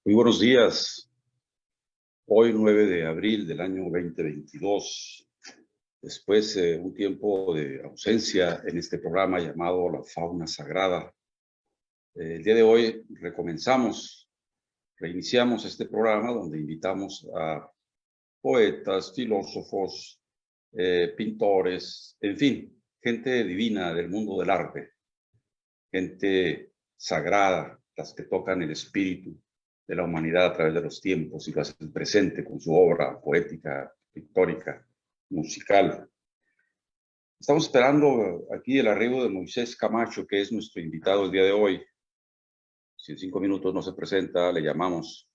Muy buenos días. Hoy 9 de abril del año 2022, después de un tiempo de ausencia en este programa llamado La Fauna Sagrada. El día de hoy reiniciamos este programa donde invitamos a poetas, filósofos, pintores, en fin, gente divina del mundo del arte, gente sagrada, las que tocan el espíritu de la humanidad a través de los tiempos y lo hacen presente con su obra poética, pictórica, musical. Estamos esperando aquí el arribo de Moisés Camacho, que es nuestro invitado el día de hoy. Si en 5 minutos no se presenta, le llamamos.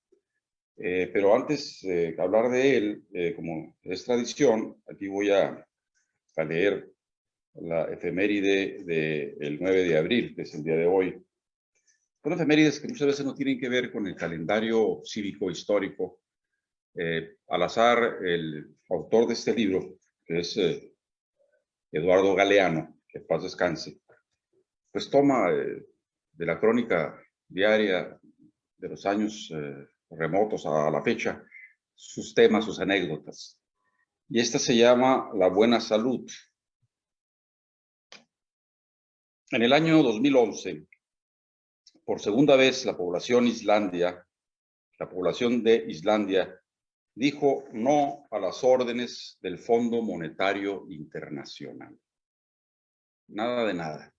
Pero antes de hablar de él, como es tradición, aquí voy a leer la efeméride del 9 de abril, que es el día de hoy. Son efemérides que muchas veces no tienen que ver con el calendario cívico-histórico. Al azar, el autor de este libro, que es Eduardo Galeano, que en paz descanse, pues toma de la crónica diaria de los años remotos a la fecha sus temas, sus anécdotas. Y esta se llama La Buena Salud. En el año 2011, por segunda vez, la población de Islandia dijo no a las órdenes del Fondo Monetario Internacional. Nada de nada.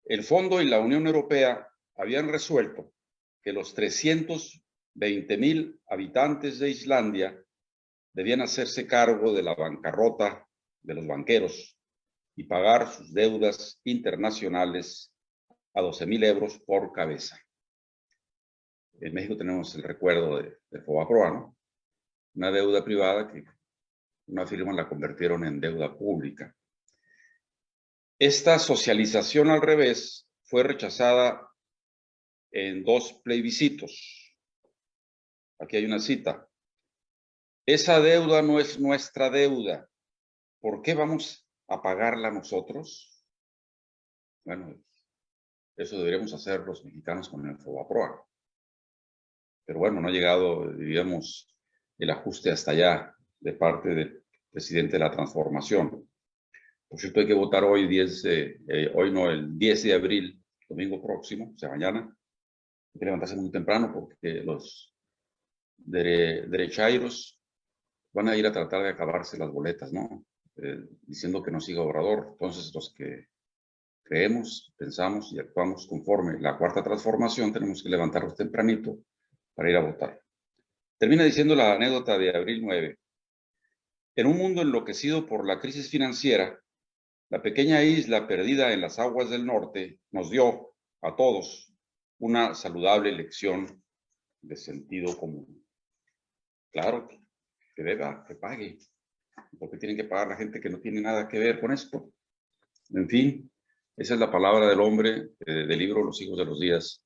El Fondo y la Unión Europea habían resuelto que los 320,000 habitantes de Islandia debían hacerse cargo de la bancarrota de los banqueros y pagar sus deudas internacionales a 12,000 euros por cabeza. En México tenemos el recuerdo de Fobaproa, ¿no? Una deuda privada que una firma la convirtieron en deuda pública. Esta socialización al revés fue rechazada en 2 plebiscitos. Aquí hay una cita. Esa deuda no es nuestra deuda. ¿Por qué vamos a pagarla nosotros? Bueno, eso deberíamos hacer los mexicanos con el Fobaproa. Pero bueno, no ha llegado, diríamos, el ajuste hasta allá de parte del presidente de la transformación. Por cierto, hay que votar hoy, el 10 de abril, domingo próximo, o sea, mañana. Hay que levantarse muy temprano porque los derechairos van a ir a tratar de acabarse las boletas, ¿no? Diciendo que no siga Obrador. Entonces, los que creemos, pensamos y actuamos conforme la cuarta transformación, tenemos que levantarnos tempranito para ir a votar. Termina diciendo la anécdota de abril 9. En un mundo enloquecido por la crisis financiera, la pequeña isla perdida en las aguas del norte nos dio a todos una saludable lección de sentido común. Claro, que deba, que pague. Porque tienen que pagar la gente que no tiene nada que ver con esto. En fin, esa es la palabra del hombre del libro Los hijos de los días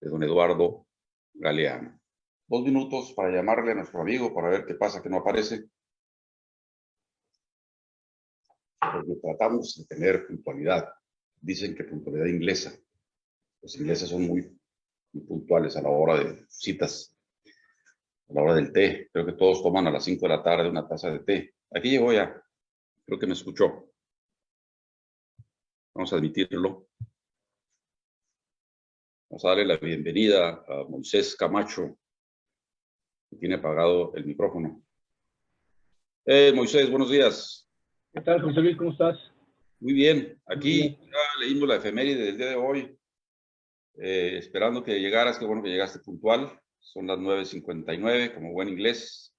de don Eduardo Galeano. 2 minutos para llamarle a nuestro amigo para ver qué pasa, que no aparece. Porque tratamos de tener puntualidad. Dicen que puntualidad inglesa. Los ingleses son muy puntuales a la hora de citas, a la hora del té. Creo que todos toman a las 5 de la tarde una taza de té. Aquí llegó ya. Creo que me escuchó. Vamos a admitirlo. Vamos a darle la bienvenida a Moisés Camacho, que tiene apagado el micrófono. Moisés, buenos días. ¿Qué tal, José Luis? ¿Cómo estás? Muy bien. Aquí ya leímos la efeméride del día de hoy. Esperando que llegaras. Qué bueno que llegaste puntual. Son las 9:59, como buen inglés.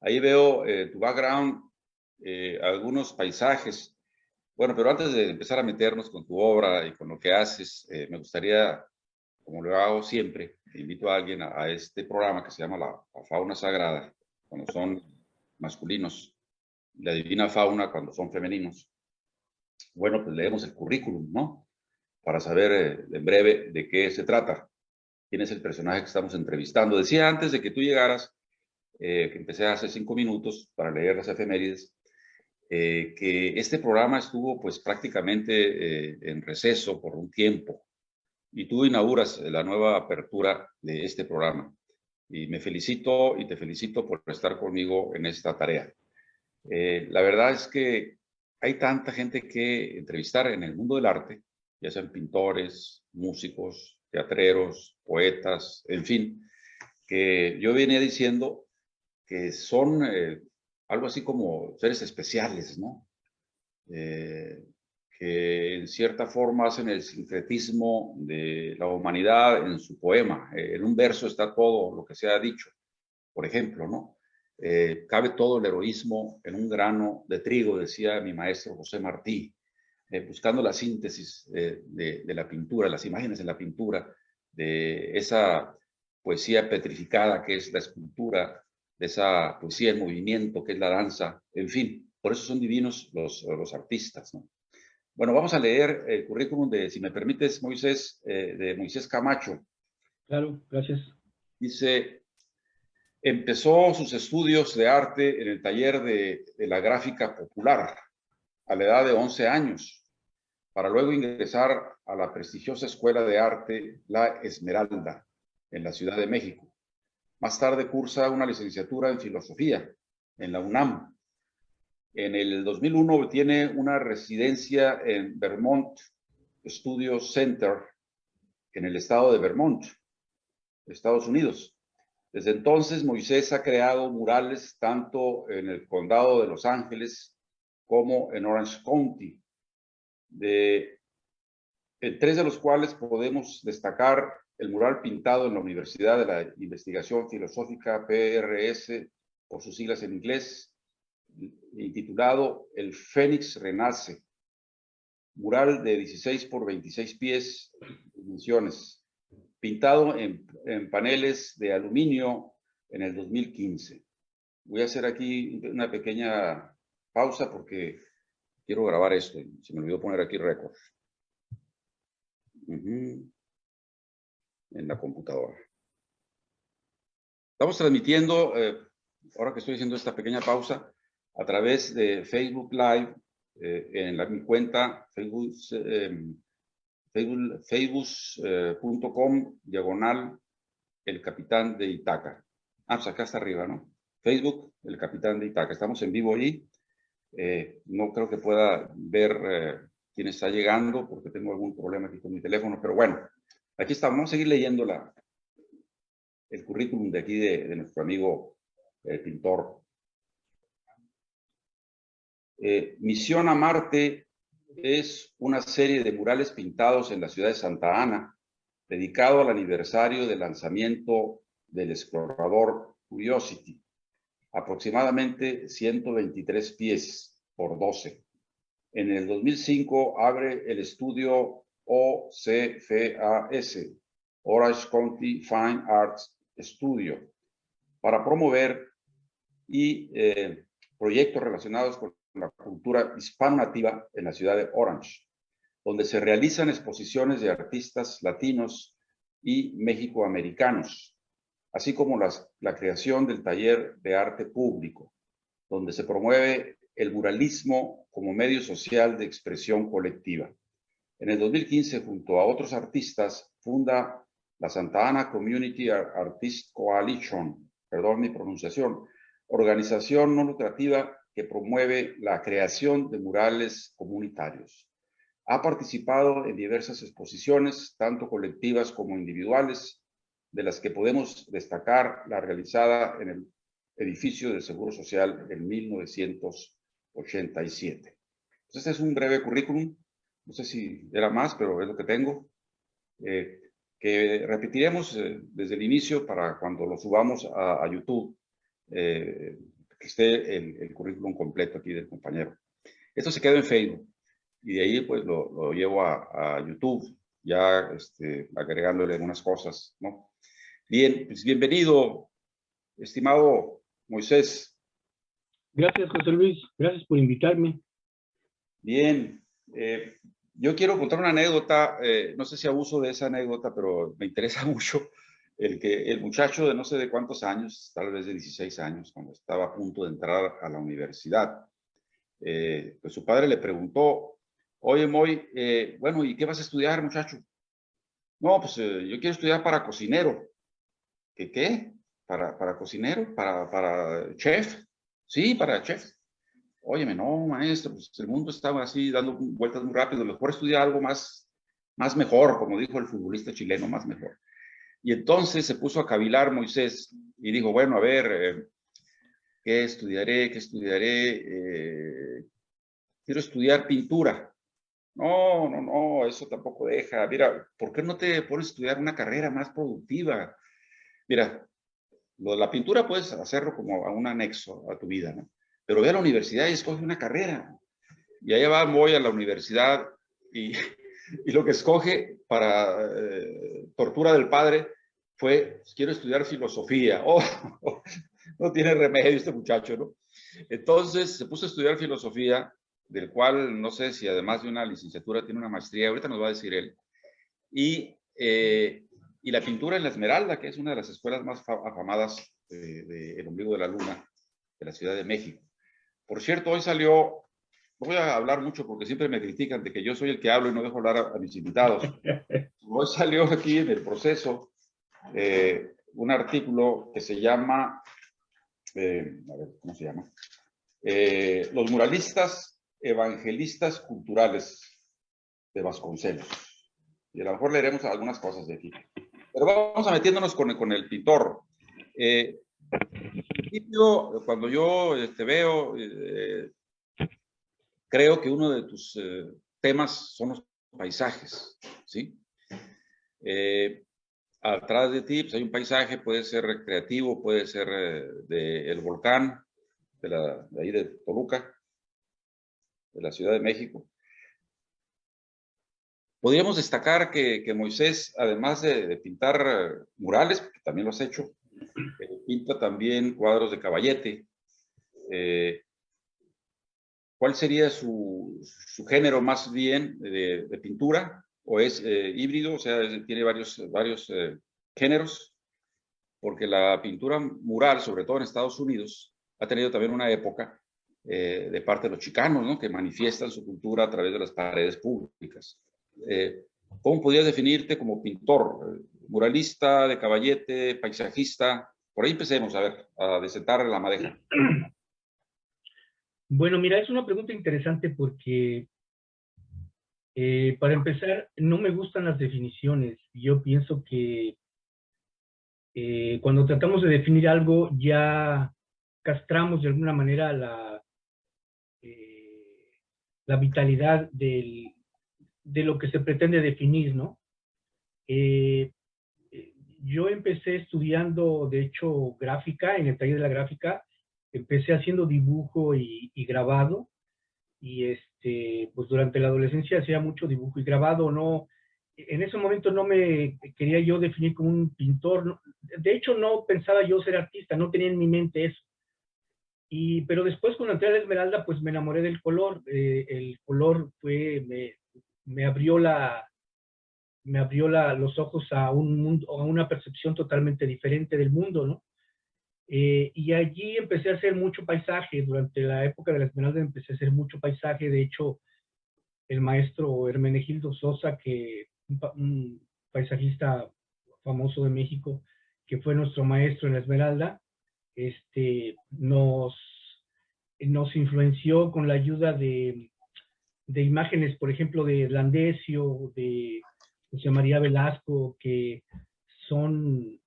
Ahí veo tu background, algunos paisajes. Bueno, pero antes de empezar a meternos con tu obra y con lo que haces, me gustaría, como lo hago siempre, invito a alguien a este programa que se llama la Fauna Sagrada, cuando son masculinos, la Divina Fauna cuando son femeninos. Bueno, pues leemos el currículum, ¿no? Para saber en breve de qué se trata, quién es el personaje que estamos entrevistando. Decía antes de que tú llegaras, que empecé hace 5 minutos para leer las efemérides, que este programa estuvo pues prácticamente en receso por un tiempo. y tú inauguras la nueva apertura de este programa. Y me felicito y te felicito por estar conmigo en esta tarea. La verdad es que hay tanta gente que entrevistar en el mundo del arte, ya sean pintores, músicos, teatreros, poetas, en fin, que yo venía diciendo que son algo así como seres especiales, ¿no? Que en cierta forma hacen el sincretismo de la humanidad en su poema. En un verso está todo lo que se ha dicho, por ejemplo, ¿no? Cabe todo el heroísmo en un grano de trigo, decía mi maestro José Martí, buscando la síntesis de la pintura, las imágenes en la pintura, de esa poesía petrificada que es la escultura, de esa poesía en movimiento que es la danza, en fin, por eso son divinos los artistas, ¿no? Bueno, vamos a leer el currículum de, si me permites, Moisés, de Moisés Camacho. Claro, gracias. Dice, empezó sus estudios de arte en el taller de la gráfica popular a la edad de 11 años, para luego ingresar a la prestigiosa Escuela de Arte La Esmeralda, en la Ciudad de México. Más tarde cursa una licenciatura en Filosofía en la UNAM. En el 2001 tiene una residencia en Vermont Studio Center, en el estado de Vermont, Estados Unidos. Desde entonces, Moisés ha creado murales tanto en el condado de Los Ángeles como en Orange County, en tres de los cuales podemos destacar el mural pintado en la Universidad de la Investigación Filosófica, PRS, por sus siglas en inglés, intitulado El Fénix Renace, mural de 16 por 26 pies, dimensiones, pintado en paneles de aluminio en el 2015. Voy a hacer aquí una pequeña pausa porque quiero grabar esto. Se me olvidó poner aquí récord. En la computadora. Estamos transmitiendo, ahora que estoy haciendo esta pequeña pausa, a través de Facebook Live, en mi cuenta facebook.com/el Capitán de Itaca. Pues acá está arriba, ¿no? Facebook, el Capitán de Itaca. Estamos en vivo ahí. No creo que pueda ver quién está llegando porque tengo algún problema aquí con mi teléfono, pero bueno, aquí estamos. Vamos a seguir leyendo el currículum de aquí de nuestro amigo pintor. Misión a Marte es una serie de murales pintados en la ciudad de Santa Ana, dedicado al aniversario del lanzamiento del explorador Curiosity, aproximadamente 123 pies por 12. En el 2005 abre el estudio OCFAS, Orange County Fine Arts Studio, para promover proyectos relacionados con la cultura hispano-nativa en la ciudad de Orange, donde se realizan exposiciones de artistas latinos y mexicoamericanos, así como la creación del taller de arte público, donde se promueve el muralismo como medio social de expresión colectiva. En el 2015, junto a otros artistas, funda la Santa Ana Community Artist Coalition, perdón mi pronunciación, organización no lucrativa que promueve la creación de murales comunitarios. Ha participado en diversas exposiciones, tanto colectivas como individuales, de las que podemos destacar la realizada en el edificio del Seguro Social en 1987. Entonces, este es un breve currículum, no sé si era más, pero es lo que tengo, que repetiremos desde el inicio para cuando lo subamos a YouTube, que esté el currículum completo aquí del compañero. Esto se quedó en Facebook y de ahí pues lo llevo a YouTube, ya agregándole algunas cosas, ¿no? Bien, pues bienvenido, estimado Moisés. Gracias, José Luis. Gracias por invitarme. Bien, yo quiero contar una anécdota, no sé si abuso de esa anécdota, pero me interesa mucho el muchacho de no sé de cuántos años, tal vez de 16 años, cuando estaba a punto de entrar a la universidad, pues su padre le preguntó, oye, Moy, bueno, ¿y qué vas a estudiar, muchacho? No, pues yo quiero estudiar para cocinero. ¿Qué? ¿Para cocinero? ¿Para chef? Sí, para chef. Óyeme, no, maestro, pues el mundo estaba así dando vueltas muy rápido. Mejor estudiar algo más mejor, como dijo el futbolista chileno, más mejor. Y entonces se puso a cavilar Moisés y dijo, bueno, a ver, ¿qué estudiaré? ¿Qué estudiaré? Quiero estudiar pintura. No, eso tampoco deja. Mira, ¿por qué no te pones a estudiar una carrera más productiva? Mira, lo de la pintura puedes hacerlo como a un anexo a tu vida, ¿no? Pero ve a la universidad y escoge una carrera. Y allá voy a la universidad y, y lo que escoge para tortura del padre fue, quiero estudiar filosofía. No tiene remedio este muchacho, ¿no? Entonces se puso a estudiar filosofía, del cual no sé si además de una licenciatura tiene una maestría, ahorita nos va a decir él. Y la pintura en la Esmeralda, que es una de las escuelas más afamadas del ombligo de la luna de la Ciudad de México. Por cierto, hoy salió, no voy a hablar mucho porque siempre me critican de que yo soy el que hablo y no dejo hablar a mis invitados. Hoy salió aquí en el Proceso un artículo que se llama, a ver, ¿cómo se llama? Los muralistas evangelistas culturales de Vasconcelos. Y a lo mejor leeremos algunas cosas de aquí. Pero vamos a metiéndonos con el pintor. Cuando yo te veo, creo que uno de tus temas son los paisajes, ¿sí? Atrás de ti pues hay un paisaje, puede ser recreativo, puede ser del volcán, de ahí de Toluca, de la Ciudad de México. Podríamos destacar que Moisés, además de pintar murales, porque también lo has hecho, pinta también cuadros de caballete. ¿Cuál sería su género más bien de pintura? ¿O es híbrido? O sea, tiene varios géneros, porque la pintura mural, sobre todo en Estados Unidos, ha tenido también una época de parte de los chicanos, ¿no? Que manifiestan su cultura a través de las paredes públicas. ¿Cómo podrías definirte como pintor? ¿Muralista, de caballete, paisajista? Por ahí empecemos, a ver, a desentar la madeja. Bueno, mira, es una pregunta interesante porque, para empezar, no me gustan las definiciones. Yo pienso que cuando tratamos de definir algo, ya castramos de alguna manera la vitalidad de lo que se pretende definir, ¿no? Yo empecé estudiando, de hecho, gráfica, en el taller de la gráfica, empecé haciendo dibujo y grabado, y pues durante la adolescencia hacía mucho dibujo y grabado. No, en ese momento no me quería yo definir como un pintor, no, de hecho no pensaba yo ser artista, no tenía en mi mente eso. Pero después cuando entré a la Esmeralda, pues me enamoré del color. El color me abrió los ojos a un mundo, a una percepción totalmente diferente del mundo, ¿no? Y allí empecé a hacer mucho paisaje. Durante la época de la Esmeralda empecé a hacer mucho paisaje. De hecho, el maestro Hermenegildo Sosa, un paisajista famoso de México, que fue nuestro maestro en la Esmeralda, nos influenció con la ayuda de imágenes, por ejemplo, de Landesio, de José María Velasco, que son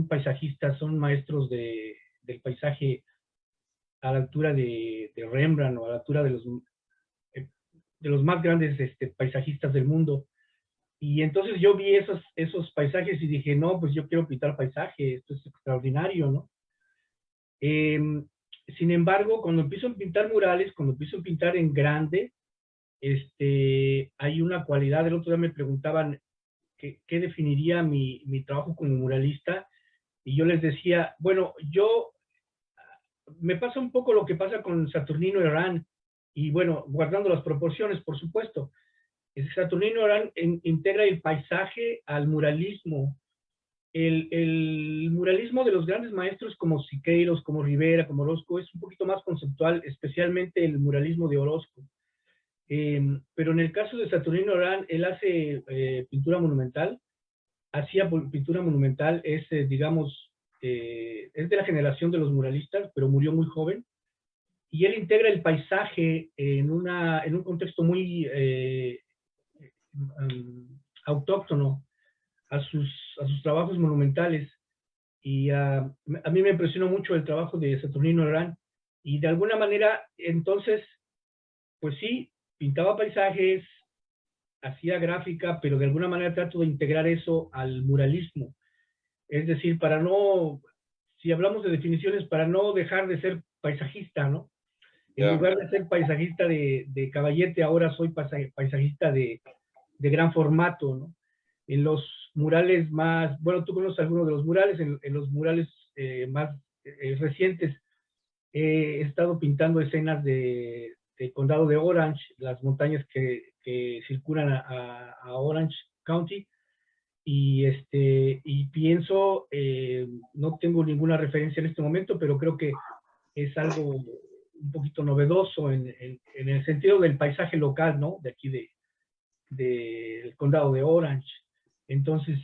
paisajistas, son maestros del paisaje a la altura de Rembrandt, o a la altura de los más grandes paisajistas del mundo. Y entonces yo vi esos paisajes y dije, no, pues yo quiero pintar paisaje, esto es extraordinario, ¿no? Sin embargo, cuando empiezo a pintar murales, cuando empiezo a pintar en grande, hay una cualidad. El otro día me preguntaban qué definiría mi trabajo como muralista, y yo les decía, bueno, me pasa un poco lo que pasa con Saturnino Herrán, y bueno, guardando las proporciones, por supuesto. Saturnino Herrán integra el paisaje al muralismo. El muralismo de los grandes maestros como Siqueiros, como Rivera, como Orozco, es un poquito más conceptual, especialmente el muralismo de Orozco. Pero en el caso de Saturnino Orán, él hace pintura monumental, hacía pintura monumental, es, digamos, es de la generación de los muralistas, pero murió muy joven, y él integra el paisaje en un contexto muy autóctono a sus trabajos monumentales. Y a mí me impresionó mucho el trabajo de Saturnino Orán, y de alguna manera, entonces, pues sí, pintaba paisajes, hacía gráfica, pero de alguna manera trato de integrar eso al muralismo. Es decir, para no, si hablamos de definiciones, para no dejar de ser paisajista, ¿no? En Ya. lugar de ser paisajista de caballete, ahora soy paisajista de gran formato, ¿no? En los murales más, bueno, tú conoces algunos de los murales, en los murales más recientes he estado pintando escenas de condado de Orange, las montañas que circulan a Orange County, y pienso, no tengo ninguna referencia en este momento, pero creo que es algo un poquito novedoso en el sentido del paisaje local, ¿no? De aquí del condado de Orange. Entonces,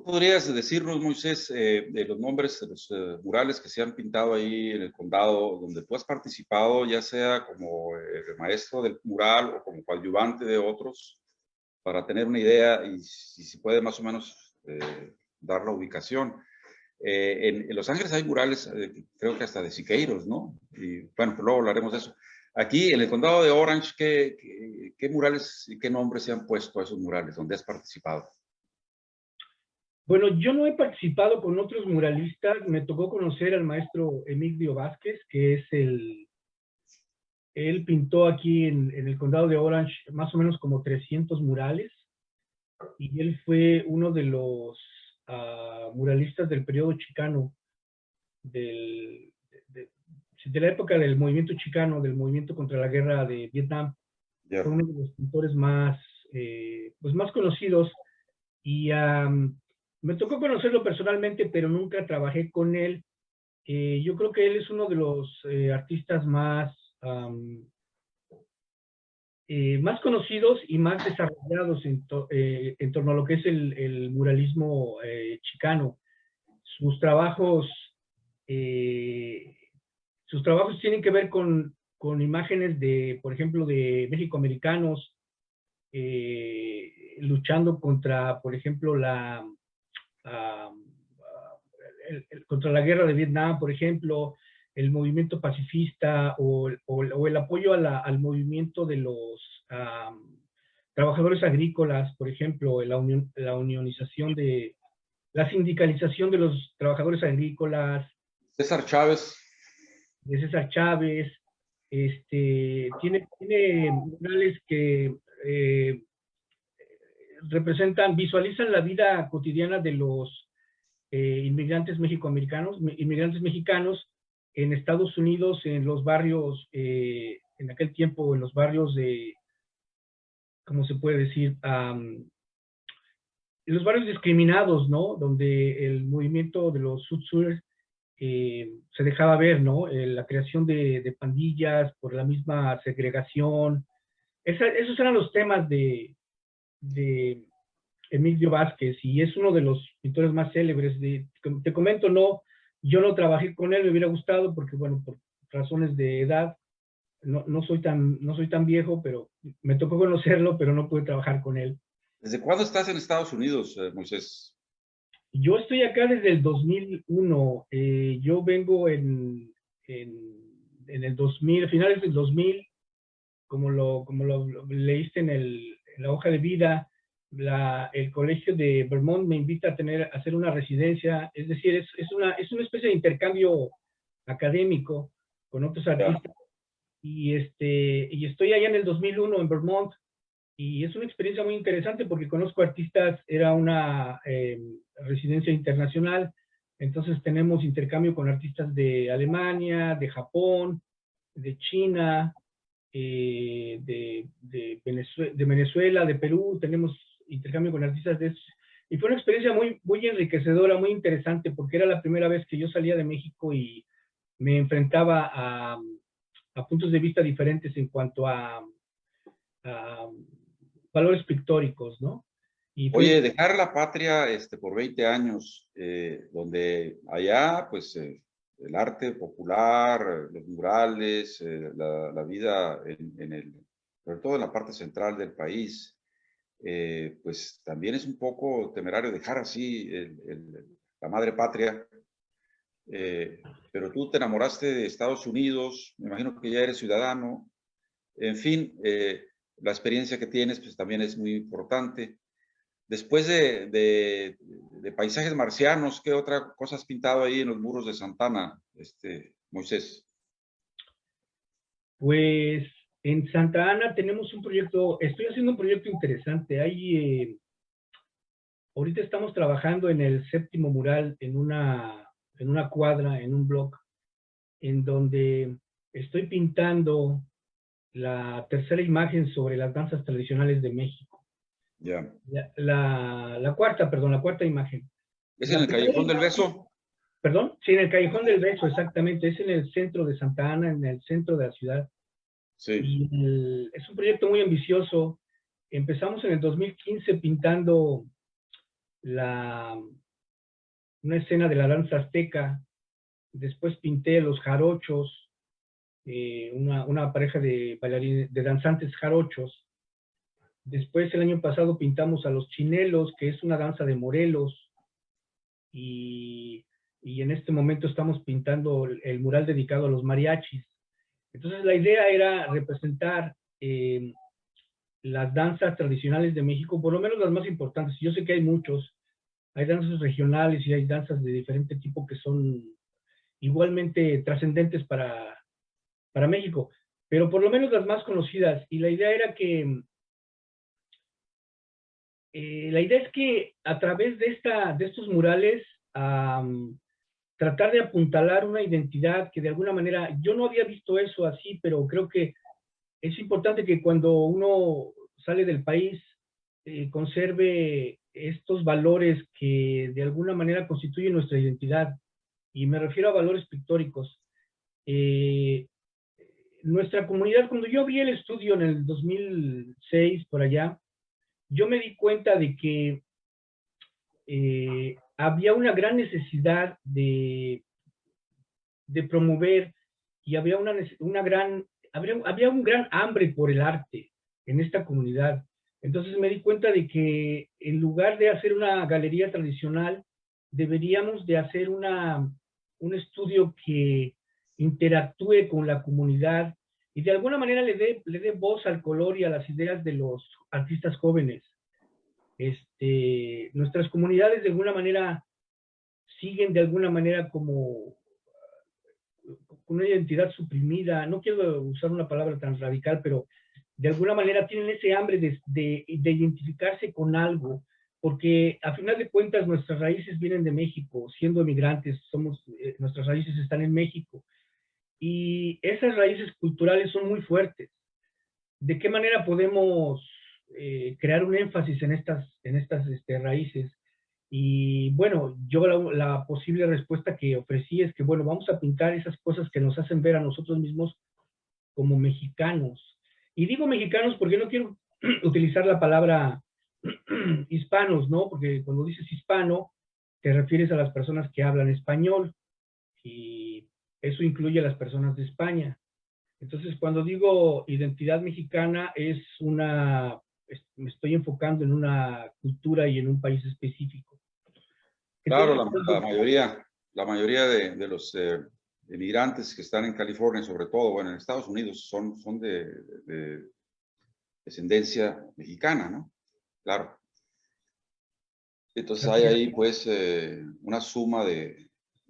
¿Podrías decirnos, Moisés, de los nombres de los murales que se han pintado ahí en el condado donde tú has participado, ya sea como maestro del mural o como coadyuvante de otros, para tener una idea y si se puede más o menos dar la ubicación? En Los Ángeles hay murales, creo que hasta de Siqueiros, ¿no? Y bueno, pues luego hablaremos de eso. Aquí en el condado de Orange, ¿qué murales y qué nombres se han puesto a esos murales donde has participado? bueno, yo no he participado con otros muralistas, me tocó conocer al maestro Emilio Vázquez, que es él pintó aquí en el condado de Orange más o menos como 300 murales, y él fue uno de los muralistas del periodo chicano, de, de la época del movimiento chicano, del movimiento contra la guerra de Vietnam. Ya. Fue uno de los pintores más, pues más conocidos, y me tocó conocerlo personalmente, pero nunca trabajé con él. Yo creo que él es uno de los artistas más conocidos y más desarrollados en torno a lo que es el muralismo chicano. Sus trabajos, eh, sus trabajos tienen que ver con imágenes de, por ejemplo, de mexicoamericanos luchando contra, por ejemplo, contra la guerra de Vietnam, por ejemplo, el movimiento pacifista o el apoyo al movimiento de los trabajadores agrícolas, por ejemplo, la unionización la sindicalización de los trabajadores agrícolas, César Chávez. de César Chávez. Tiene murales que visualizan la vida cotidiana de los inmigrantes mexicanos en Estados Unidos, en los barrios, en aquel tiempo, en los barrios de, ¿cómo se puede decir? En los barrios discriminados, ¿no? Donde el movimiento de los Sud-Sur se dejaba ver, ¿no? La creación de pandillas por la misma segregación. Esos eran los temas de Emilio Vázquez, y es uno de los pintores más célebres. Te comento, yo no trabajé con él, me hubiera gustado, porque, bueno, por razones de edad, no soy tan viejo, pero me tocó conocerlo, pero no pude trabajar con él. ¿Desde cuándo estás en Estados Unidos, Moisés? Yo estoy acá desde el 2001. Yo vengo en el 2000, a finales del 2000, como lo leíste en la hoja de vida. El colegio de Vermont me invita a hacer una residencia, es decir, es una especie de intercambio académico con otros artistas, y estoy allá en el 2001 en Vermont, y es una experiencia muy interesante porque conozco artistas. Era una residencia internacional, entonces tenemos intercambio con artistas de Alemania, de Japón, de China, de Venezuela, de Perú. Tenemos intercambio con artistas de esos, y fue una experiencia muy, muy enriquecedora, muy interesante, porque era la primera vez que yo salía de México y me enfrentaba a puntos de vista diferentes en cuanto a valores pictóricos, ¿no? Y Oye, dejar la patria por 20 años, donde allá, pues, el arte popular, los murales, la vida sobre todo en la parte central del país, pues también es un poco temerario dejar así la madre patria. Pero tú te enamoraste de Estados Unidos, me imagino que ya eres ciudadano, en fin, la experiencia que tienes pues también es muy importante. Después de paisajes marcianos, ¿qué otra cosa has pintado ahí en los muros de Santana, Moisés? Pues en Santa Ana tenemos un proyecto, estoy haciendo un proyecto interesante. Ahorita estamos trabajando en el 7º mural en una cuadra, en un blog, en donde estoy pintando la 3ª imagen sobre las danzas tradicionales de México. Ya. La cuarta imagen. ¿Es en el Callejón del Beso? Perdón, sí, en el Callejón del Beso, exactamente. Es en el centro de Santa Ana, en el centro de la ciudad. Sí. Y es un proyecto muy ambicioso. Empezamos en el 2015 pintando una escena de la danza azteca. Después pinté los jarochos, una pareja de bailarines, de danzantes jarochos. Después, el año pasado, pintamos a los chinelos, que es una danza de Morelos. Y en este momento estamos pintando el mural dedicado a los mariachis. Entonces, la idea era representar las danzas tradicionales de México, por lo menos las más importantes. Yo sé que hay muchos. Hay danzas regionales y hay danzas de diferente tipo que son igualmente trascendentes para México, pero por lo menos las más conocidas. Y la idea era que a través de estos murales tratar de apuntalar una identidad que de alguna manera, yo no había visto eso así, pero creo que es importante que cuando uno sale del país conserve estos valores que de alguna manera constituyen nuestra identidad, y me refiero a valores pictóricos. Nuestra comunidad, cuando yo vi el estudio en el 2006, por allá, yo me di cuenta de que había una gran necesidad de promover, y había había un gran hambre por el arte en esta comunidad. Entonces me di cuenta de que en lugar de hacer una galería tradicional, deberíamos de hacer un estudio que interactúe con la comunidad y de alguna manera le dé voz al color y a las ideas de los artistas jóvenes. Nuestras comunidades de alguna manera siguen de alguna manera como con una identidad suprimida. No quiero usar una palabra tan radical, pero de alguna manera tienen ese hambre de identificarse con algo, porque a final de cuentas nuestras raíces vienen de México. Siendo emigrantes, nuestras raíces están en México, y esas raíces culturales son muy fuertes. ¿De qué manera podemos crear un énfasis en estas raíces? Y bueno, yo la posible respuesta que ofrecí es que, bueno, vamos a pintar esas cosas que nos hacen ver a nosotros mismos como mexicanos. Y digo mexicanos porque no quiero utilizar la palabra hispanos, ¿no? Porque cuando dices hispano, te refieres a las personas que hablan español, y eso incluye a las personas de España. Entonces, cuando digo identidad mexicana, me estoy enfocando en una cultura y en un país específico. Claro, Entonces, la mayoría de los emigrantes que están en California, sobre todo, bueno, en Estados Unidos, son de descendencia mexicana, ¿no? Claro. Entonces hay ahí, pues, una suma de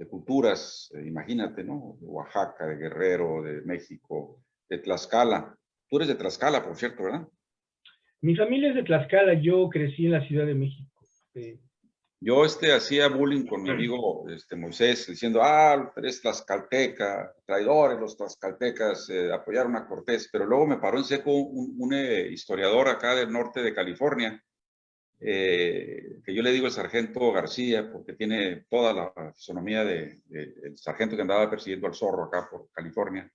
culturas, imagínate, ¿no? De Oaxaca, de Guerrero, de México, de Tlaxcala. Tú eres de Tlaxcala, por cierto, ¿verdad? Mi familia es de Tlaxcala, yo crecí en la Ciudad de México. Yo hacía bullying con mi amigo Moisés, diciendo, eres tlaxcalteca, traidores los tlaxcaltecas, apoyaron a Cortés, pero luego me paró en seco un historiador acá del norte de California, que yo le digo el sargento García, porque tiene toda la fisonomía del sargento que andaba persiguiendo al zorro acá por California,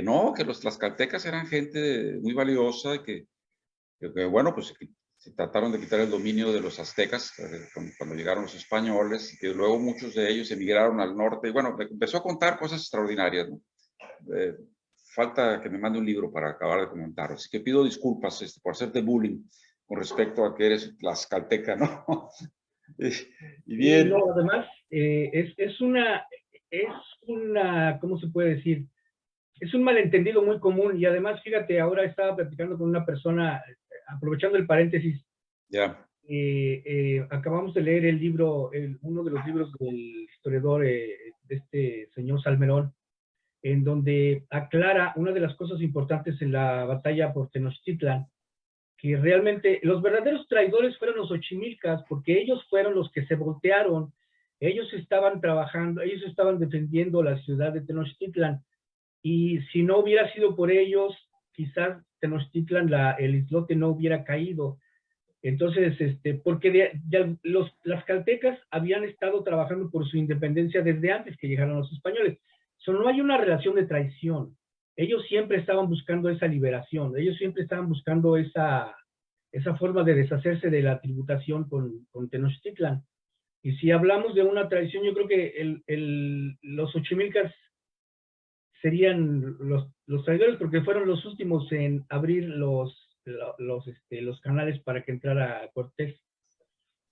no, que los tlaxcaltecas eran gente muy valiosa y que bueno, pues se trataron de quitar el dominio de los aztecas cuando llegaron los españoles, y que luego muchos de ellos emigraron al norte. Y bueno, me empezó a contar cosas extraordinarias, ¿no? Falta que me mande un libro para acabar de comentar. Así que pido disculpas por hacerte bullying con respecto a que eres tlaxcalteca, ¿no? Y Y bien. no, además, es una, ¿cómo se puede decir? Es un malentendido muy común y además, fíjate, ahora estaba platicando con una persona, aprovechando el paréntesis, Ya. acabamos de leer el libro, uno de los libros del historiador de este señor Salmerón, en donde aclara una de las cosas importantes en la batalla por Tenochtitlan, que realmente los verdaderos traidores fueron los Xochimilcas, porque ellos fueron los que se voltearon, ellos estaban trabajando, ellos estaban defendiendo la ciudad de Tenochtitlan, y si no hubiera sido por ellos, quizás Tenochtitlan, el islote no hubiera caído. Entonces, porque las caltecas habían estado trabajando por su independencia desde antes que llegaron los españoles. No hay una relación de traición. Ellos siempre estaban buscando esa liberación, ellos siempre estaban buscando esa forma de deshacerse de la tributación con Tenochtitlan. Y si hablamos de una traición, yo creo que los Xochimilcas serían los traidores porque fueron los últimos en abrir los canales para que entrara Cortés.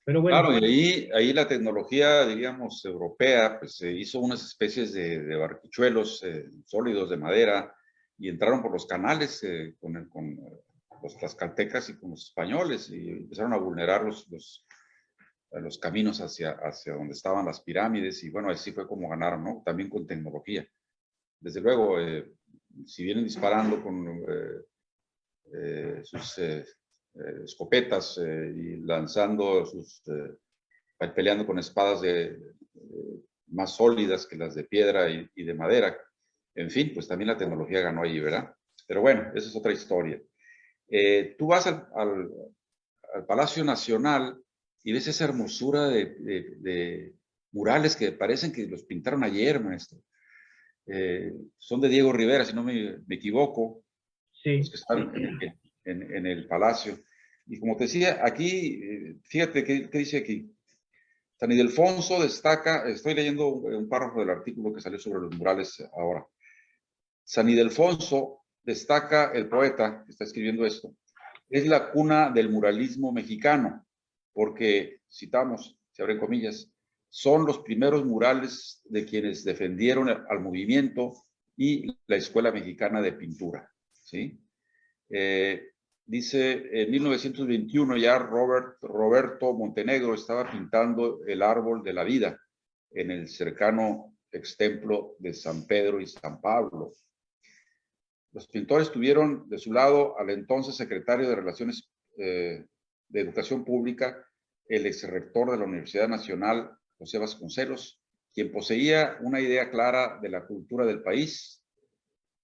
Pero bueno. Claro, y ahí la tecnología, diríamos, europea, pues se hizo unas especies de barquichuelos sólidos de madera y entraron por los canales con los tlaxcaltecas y con los españoles y empezaron a vulnerar los caminos hacia donde estaban las pirámides y bueno, así fue como ganaron, ¿no? También con tecnología. Desde luego, si vienen disparando con sus escopetas y lanzando peleando con espadas más sólidas que las de piedra y de madera. En fin, pues también la tecnología ganó ahí, ¿verdad? Pero bueno, esa es otra historia. Tú vas al Palacio Nacional y ves esa hermosura de murales que parecen que los pintaron ayer, maestro. Son de Diego Rivera, si no me equivoco, Sí, los que están en el palacio. Y como te decía, aquí, fíjate qué dice aquí. San Ildefonso destaca, estoy leyendo un párrafo del artículo que salió sobre los murales ahora. San Ildefonso destaca, el poeta que está escribiendo esto, es la cuna del muralismo mexicano, porque, citamos, se abren comillas, son los primeros murales de quienes defendieron al movimiento y la Escuela Mexicana de Pintura, ¿sí? Dice, en 1921 ya Roberto Montenegro estaba pintando el árbol de la vida en el cercano extemplo de San Pedro y San Pablo. Los pintores tuvieron de su lado al entonces secretario de Relaciones de Educación Pública, el exrector de la Universidad Nacional, José Vasconcelos, quien poseía una idea clara de la cultura del país,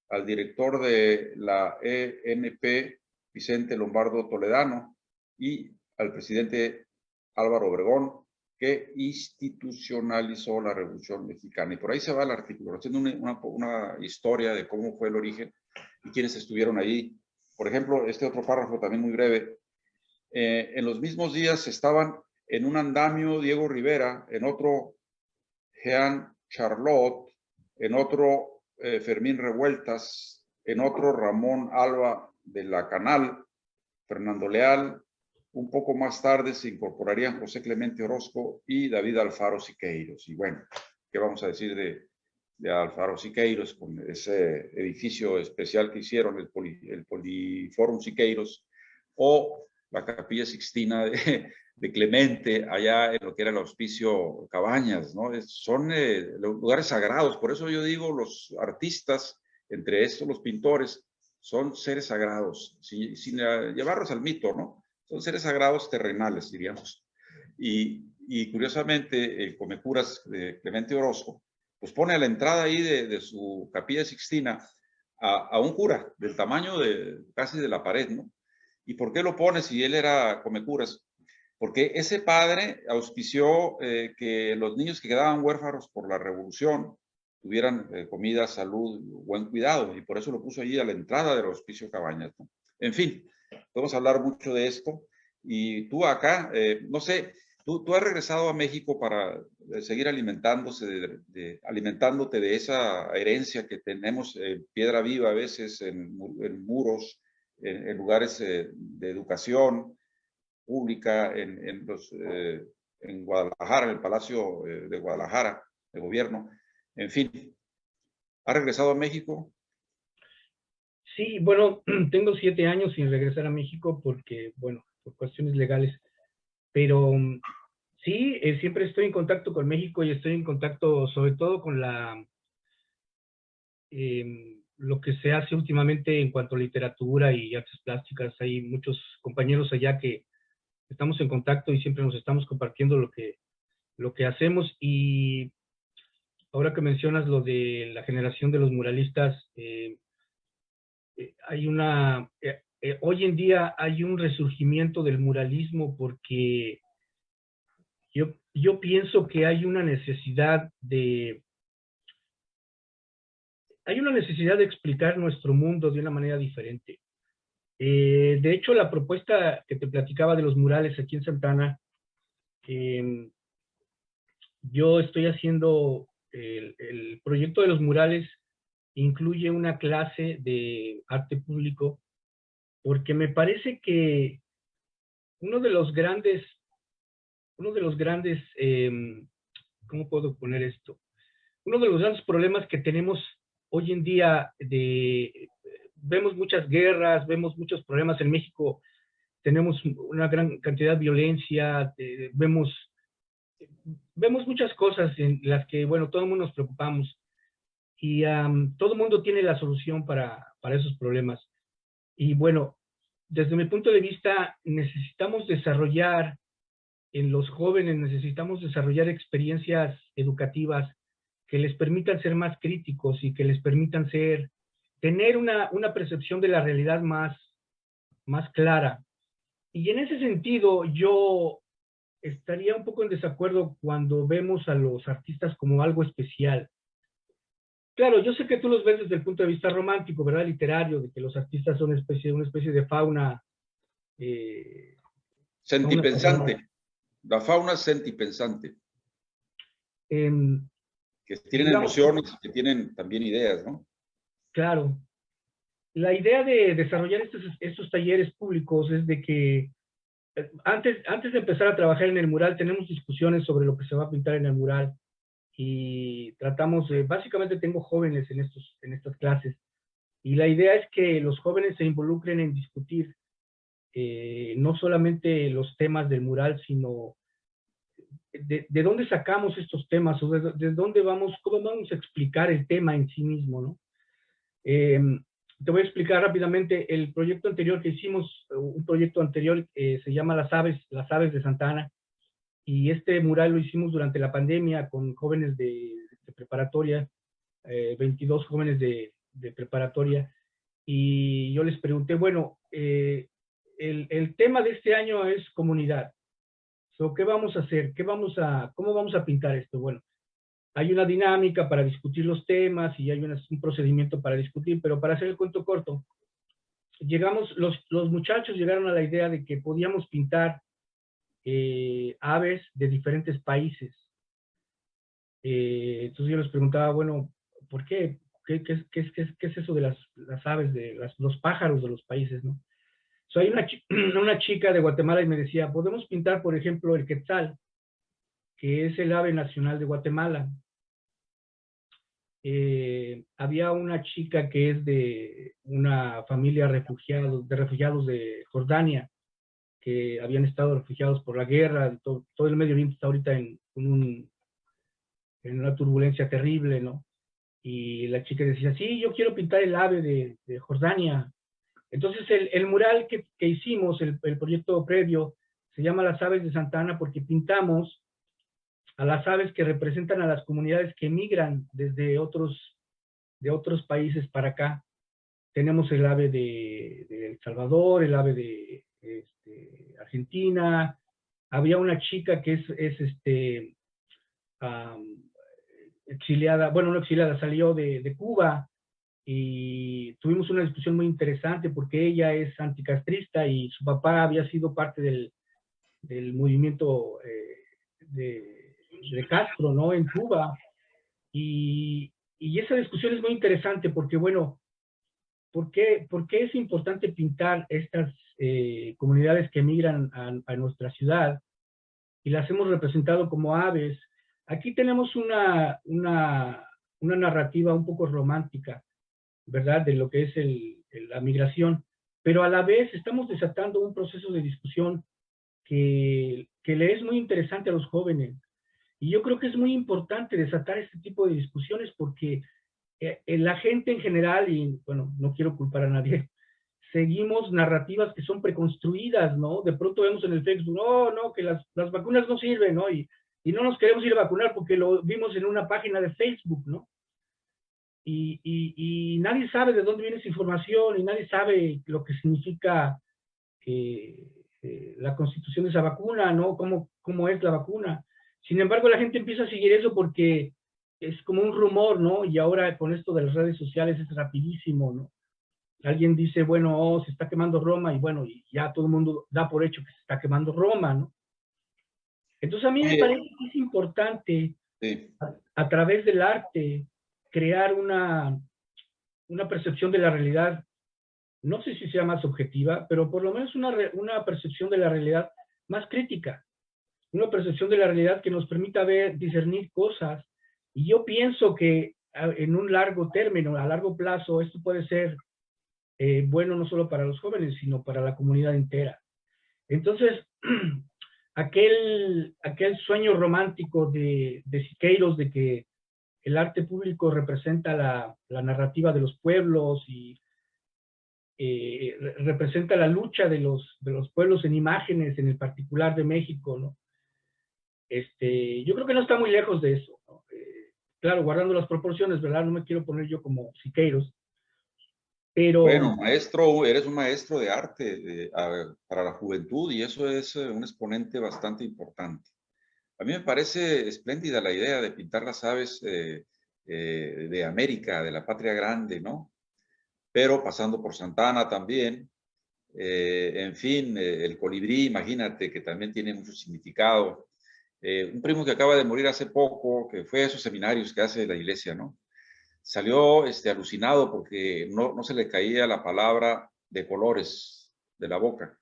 al director de la ENP, Vicente Lombardo Toledano, y al presidente Álvaro Obregón, que institucionalizó la Revolución Mexicana. Y por ahí se va el artículo, haciendo una historia de cómo fue el origen y quiénes estuvieron ahí. Por ejemplo, este otro párrafo también muy breve. En los mismos días estaban en un andamio Diego Rivera, en otro Jean Charlot, en otro Fermín Revueltas, en otro Ramón Alba de la Canal, Fernando Leal. Un poco más tarde se incorporarían José Clemente Orozco y David Alfaro Siqueiros. Y bueno, ¿qué vamos a decir de Alfaro Siqueiros con ese edificio especial que hicieron, el Poliforum Siqueiros, o la Capilla Sixtina de Clemente, allá en lo que era el Hospicio Cabañas, ¿no? Son lugares sagrados, por eso yo digo, los artistas, entre estos los pintores, son seres sagrados, sin llevarlos al mito, ¿no? Son seres sagrados terrenales, diríamos. Y curiosamente, el Comecuras de Clemente Orozco, pues pone a la entrada ahí de su Capilla Sixtina a un cura del tamaño casi de la pared, ¿no? ¿Y por qué lo pone si él era Comecuras? Porque ese padre auspició que los niños que quedaban huérfanos por la revolución tuvieran comida, salud, buen cuidado, y por eso lo puso allí a la entrada del Hospicio Cabañas, ¿no? En fin, podemos hablar mucho de esto, y tú acá, no sé, tú has regresado a México para seguir alimentándote de esa herencia que tenemos, piedra viva a veces, en muros, en lugares de educación pública, en Guadalajara, en el Palacio de Guadalajara, de gobierno. En fin, ¿ha regresado a México? Sí, bueno, tengo 7 años sin regresar a México porque, bueno, por cuestiones legales, pero sí, siempre estoy en contacto con México y estoy en contacto sobre todo con lo que se hace últimamente en cuanto a literatura y artes plásticas. Hay muchos compañeros allá que estamos en contacto y siempre nos estamos compartiendo lo que hacemos. Y ahora que mencionas lo de la generación de los muralistas, hoy en día hay un resurgimiento del muralismo porque yo pienso que hay una necesidad de explicar nuestro mundo de una manera diferente. De hecho, la propuesta que te platicaba de los murales aquí en Santana, yo estoy haciendo el proyecto de los murales, incluye una clase de arte público, porque me parece que uno de los grandes, ¿cómo puedo poner esto? Uno de los grandes problemas que tenemos hoy en día vemos muchas guerras, vemos muchos problemas en México, tenemos una gran cantidad de violencia, vemos muchas cosas en las que, bueno, todo el mundo nos preocupamos y todo el mundo tiene la solución para esos problemas. Y bueno, desde mi punto de vista, necesitamos desarrollar en los jóvenes, necesitamos desarrollar experiencias educativas que les permitan ser más críticos y que les permitan tener una percepción de la realidad más clara. Y en ese sentido, yo estaría un poco en desacuerdo cuando vemos a los artistas como algo especial. Claro, yo sé que tú los ves desde el punto de vista romántico, ¿verdad? Literario, de que los artistas son una especie de fauna. Sentipensante. La fauna sentipensante. Que tienen Digamos, emociones, que tienen también ideas, ¿no? claro. La idea de desarrollar estos talleres públicos es de que antes de empezar a trabajar en el mural, tenemos discusiones sobre lo que se va a pintar en el mural y tratamos, básicamente tengo jóvenes en estas clases, y la idea es que los jóvenes se involucren en discutir no solamente los temas del mural, sino de dónde sacamos estos temas, o de dónde cómo vamos a explicar el tema en sí mismo, ¿no? Te voy a explicar rápidamente el proyecto anterior que hicimos, un proyecto anterior se llama Las Aves de Santa Ana, y este mural lo hicimos durante la pandemia con jóvenes de preparatoria, 22 jóvenes de preparatoria, y yo les pregunté, bueno, el tema de este año es comunidad. So, ¿qué vamos a hacer? ¿Cómo vamos a pintar esto? Bueno, hay una dinámica para discutir los temas y hay un procedimiento para discutir, pero para hacer el cuento corto, los muchachos llegaron a la idea de que podíamos pintar aves de diferentes países. Entonces yo les preguntaba, bueno, ¿por qué? ¿Qué es eso de las aves, los pájaros de los países, no? So, hay una chica de Guatemala y me decía, podemos pintar, por ejemplo, el quetzal, que es el ave nacional de Guatemala. Había una chica que es de una familia de refugiados de Jordania, que habían estado refugiados por la guerra, todo el Medio Oriente está ahorita en una turbulencia terrible, ¿no? Y la chica decía, sí, yo quiero pintar el ave de Jordania. Entonces el mural que hicimos, el proyecto previo, se llama Las Aves de Santa Ana porque pintamos a las aves que representan a las comunidades que emigran desde otros países para acá. Tenemos el ave de El Salvador, el ave de Argentina. Había una chica que exiliada, bueno, no exiliada, salió de Cuba, y tuvimos una discusión muy interesante porque ella es anticastrista y su papá había sido parte del movimiento de Castro, ¿no? En Cuba. Y esa discusión es muy interesante porque, bueno, por qué es importante pintar estas comunidades que emigran a nuestra ciudad y las hemos representado como aves? Aquí tenemos una narrativa un poco romántica, ¿verdad? De lo que es la migración, pero a la vez estamos desatando un proceso de discusión que le es muy interesante a los jóvenes. Y yo creo que es muy importante desatar este tipo de discusiones porque la gente en general, y bueno, no quiero culpar a nadie, seguimos narrativas que son preconstruidas, ¿no? De pronto vemos en el Facebook, no, no, que las vacunas no sirven, ¿no? Y no nos queremos ir a vacunar porque lo vimos en una página de Facebook, ¿no? Y nadie sabe de dónde viene esa información y nadie sabe lo que significa la constitución de esa vacuna, ¿no? ¿Cómo es la vacuna? Sin embargo, la gente empieza a seguir eso porque es como un rumor, ¿no? Y ahora con esto de las redes sociales es rapidísimo, ¿no? Alguien dice, bueno, oh, se está quemando Roma, y bueno, y ya todo el mundo da por hecho que se está quemando Roma, ¿no? Entonces a mí me Oye, parece que es importante sí, a través del arte crear una percepción de la realidad, no sé si sea más objetiva, pero por lo menos una percepción de la realidad más crítica, una percepción de la realidad que nos permita ver, discernir cosas. Y yo pienso que en un largo término, a largo plazo, esto puede ser bueno no solo para los jóvenes, sino para la comunidad entera. Entonces, aquel sueño romántico de Siqueiros de que el arte público representa la narrativa de los pueblos y representa la lucha de los pueblos en imágenes, en el particular de México, ¿no? Yo creo que no está muy lejos de eso, ¿no? Claro, guardando las proporciones, ¿verdad? No me quiero poner yo como Siqueiros, pero bueno, maestro, eres un maestro de arte para la juventud y eso es un exponente bastante importante. A mí me parece espléndida la idea de pintar las aves de América, de la patria grande, ¿no? Pero pasando por Santana también, en fin, el colibrí, imagínate, que también tiene mucho significado. Un primo que acaba de morir hace poco, que fue a esos seminarios que hace la iglesia, ¿no? Salió alucinado porque no se le caía la palabra de colores de la boca.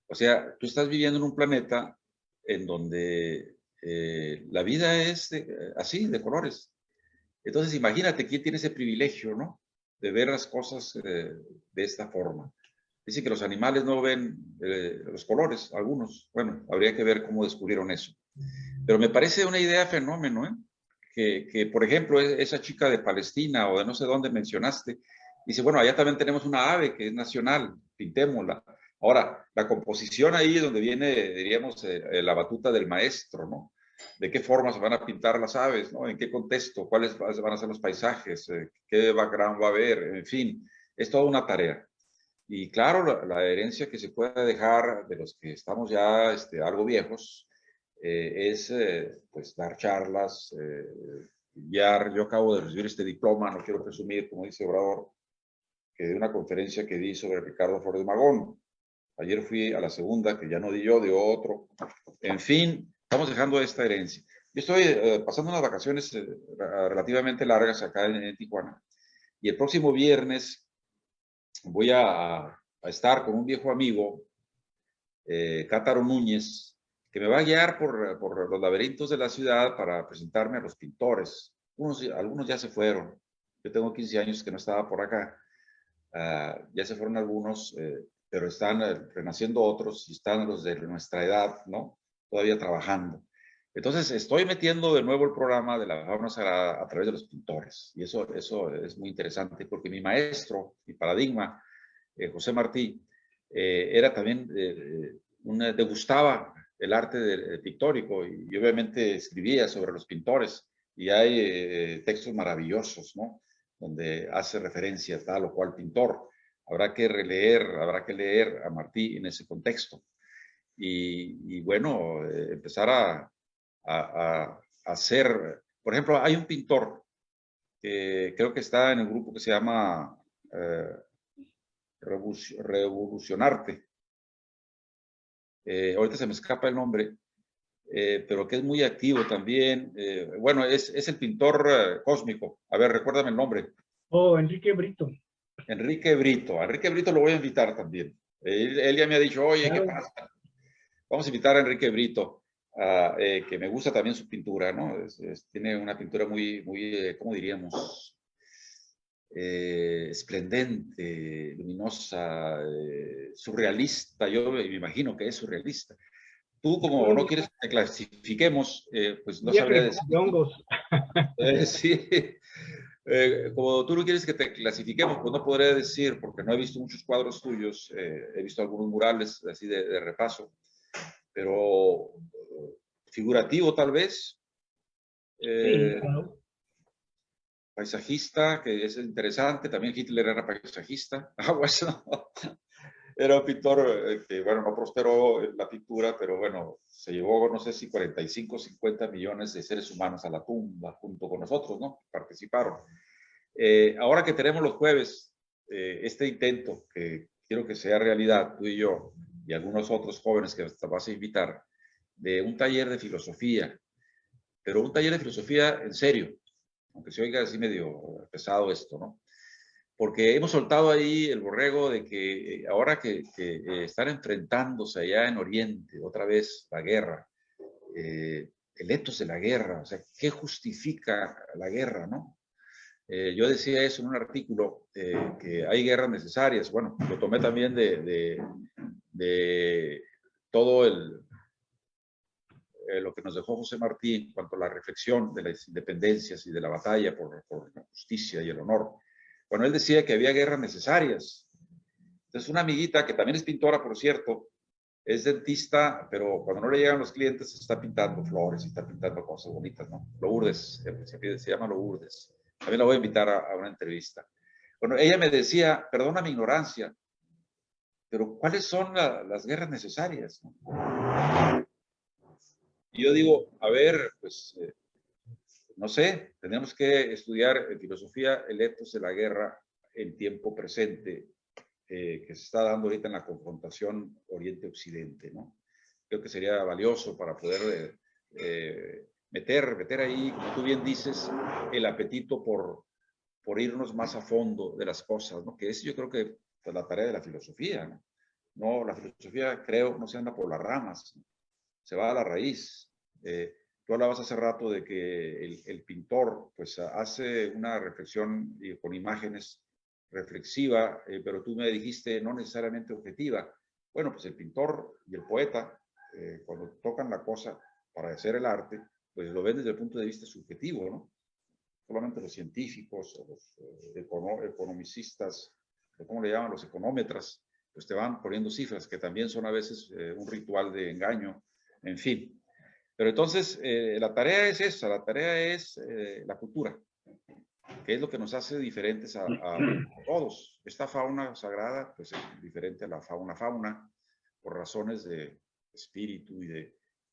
O sea, tú estás viviendo en un planeta en donde la vida es así, de colores. Entonces, imagínate quién tiene ese privilegio, ¿no? De ver las cosas de esta forma. Dice que los animales no ven los colores, algunos. Bueno, habría que ver cómo descubrieron eso. Pero me parece una idea fenómeno, ¿eh? Que, por ejemplo, esa chica de Palestina o de no sé dónde mencionaste, dice, bueno, allá también tenemos una ave que es nacional, pintémosla. Ahora, la composición ahí es donde viene, diríamos, la batuta del maestro, ¿no? De qué forma se van a pintar las aves, ¿no? En qué contexto, cuáles van a ser los paisajes, qué background va a haber, en fin, es toda una tarea. Y claro, la herencia que se puede dejar de los que estamos ya algo viejos es pues dar charlas, guiar. Yo acabo de recibir este diploma, no quiero presumir, como dice Obrador, que de una conferencia que di sobre Ricardo Flores Magón. Ayer fui a la segunda, que ya no di yo, dio otro. En fin, estamos dejando esta herencia. Yo estoy pasando unas vacaciones relativamente largas acá en Tijuana. Y el próximo viernes voy a estar con un viejo amigo, Cátaro Núñez, que me va a guiar por los laberintos de la ciudad para presentarme a los pintores. Algunos ya se fueron. Yo tengo 15 años que no estaba por acá. Ya se fueron algunos, pero están renaciendo otros y están los de nuestra edad, ¿no? Todavía trabajando. Entonces, estoy metiendo de nuevo el programa de la fauna sagrada a través de los pintores. Y eso es muy interesante porque mi maestro, mi paradigma, José Martí, era también, degustaba el arte pictórico y obviamente escribía sobre los pintores y hay textos maravillosos, ¿no? Donde hace referencia a tal o cual pintor. Habrá que leer a Martí en ese contexto. Y bueno, empezar a hacer Por ejemplo, hay un pintor que creo que está en el grupo que se llama Revolucionarte. Ahorita se me escapa el nombre, pero que es muy activo también. Bueno, es el pintor cósmico. A ver, recuérdame el nombre. Oh, Enrique Brito. Enrique Brito. A Enrique Brito lo voy a invitar también. Él ya me ha dicho, oye, ¿qué Claro. pasa? Vamos a invitar a Enrique Brito, que me gusta también su pintura, ¿no? Tiene una pintura muy, muy, ¿cómo diríamos? Esplendente, luminosa, surrealista. Yo me imagino que es surrealista. Tú, como no Un quieres que te clasifiquemos, pues no viaje sabría de decir. hongos. Sí. Como tú no quieres que te clasifiquemos, pues no podría decir, porque no he visto muchos cuadros tuyos, he visto algunos murales así de repaso, pero figurativo tal vez, Sí, eh, claro. paisajista, que es interesante, también Hitler era paisajista. Bueno, era un pintor que, bueno, no prosperó en la pintura, pero bueno, se llevó, no sé si 45 o 50 millones de seres humanos a la tumba junto con nosotros, ¿no? Participaron. Ahora que tenemos los jueves este intento, que quiero que sea realidad, tú y yo, y algunos otros jóvenes que te vas a invitar, de un taller de filosofía, pero un taller de filosofía en serio, aunque se oiga así medio pesado esto, ¿no? Porque hemos soltado ahí el borrego de que ahora que están enfrentándose allá en Oriente, otra vez la guerra, el etos de la guerra, o sea, ¿qué justifica la guerra, no? Yo decía eso en un artículo, que hay guerras necesarias. Bueno, lo tomé también de todo lo que nos dejó José Martí en cuanto a la reflexión de las independencias y de la batalla por la justicia y el honor. Bueno, él decía que había guerras necesarias. Entonces, una amiguita, que también es pintora, por cierto, es dentista, pero cuando no le llegan los clientes está pintando flores y está pintando cosas bonitas, ¿no? Lourdes, se llama Lourdes. También la voy a invitar a una entrevista. Bueno, ella me decía, perdona mi ignorancia, pero ¿cuáles son las guerras necesarias, ¿no? Y yo digo, a ver, pues, no sé, tenemos que estudiar en filosofía el etos de la guerra en tiempo presente, que se está dando ahorita en la confrontación Oriente-Occidente, ¿no? Creo que sería valioso para poder meter ahí, como tú bien dices, el apetito por irnos más a fondo de las cosas, ¿no? Que es, yo creo que pues, la tarea de la filosofía, ¿no? No, la filosofía, creo, no se anda por las ramas, ¿no? Se va a la raíz. Tú hablabas hace rato de que el pintor, pues, hace una reflexión con imágenes reflexiva, pero tú me dijiste no necesariamente objetiva. Bueno, pues el pintor y el poeta, cuando tocan la cosa para hacer el arte, pues lo ven desde el punto de vista subjetivo, ¿no? Solamente los científicos o los economicistas, ¿cómo le llaman? Los económetras, pues te van poniendo cifras que también son a veces un ritual de engaño, en fin. Pero entonces la tarea es esa, la tarea es la cultura, que es lo que nos hace diferentes a todos. Esta fauna sagrada, pues es diferente a la fauna, por razones de espíritu y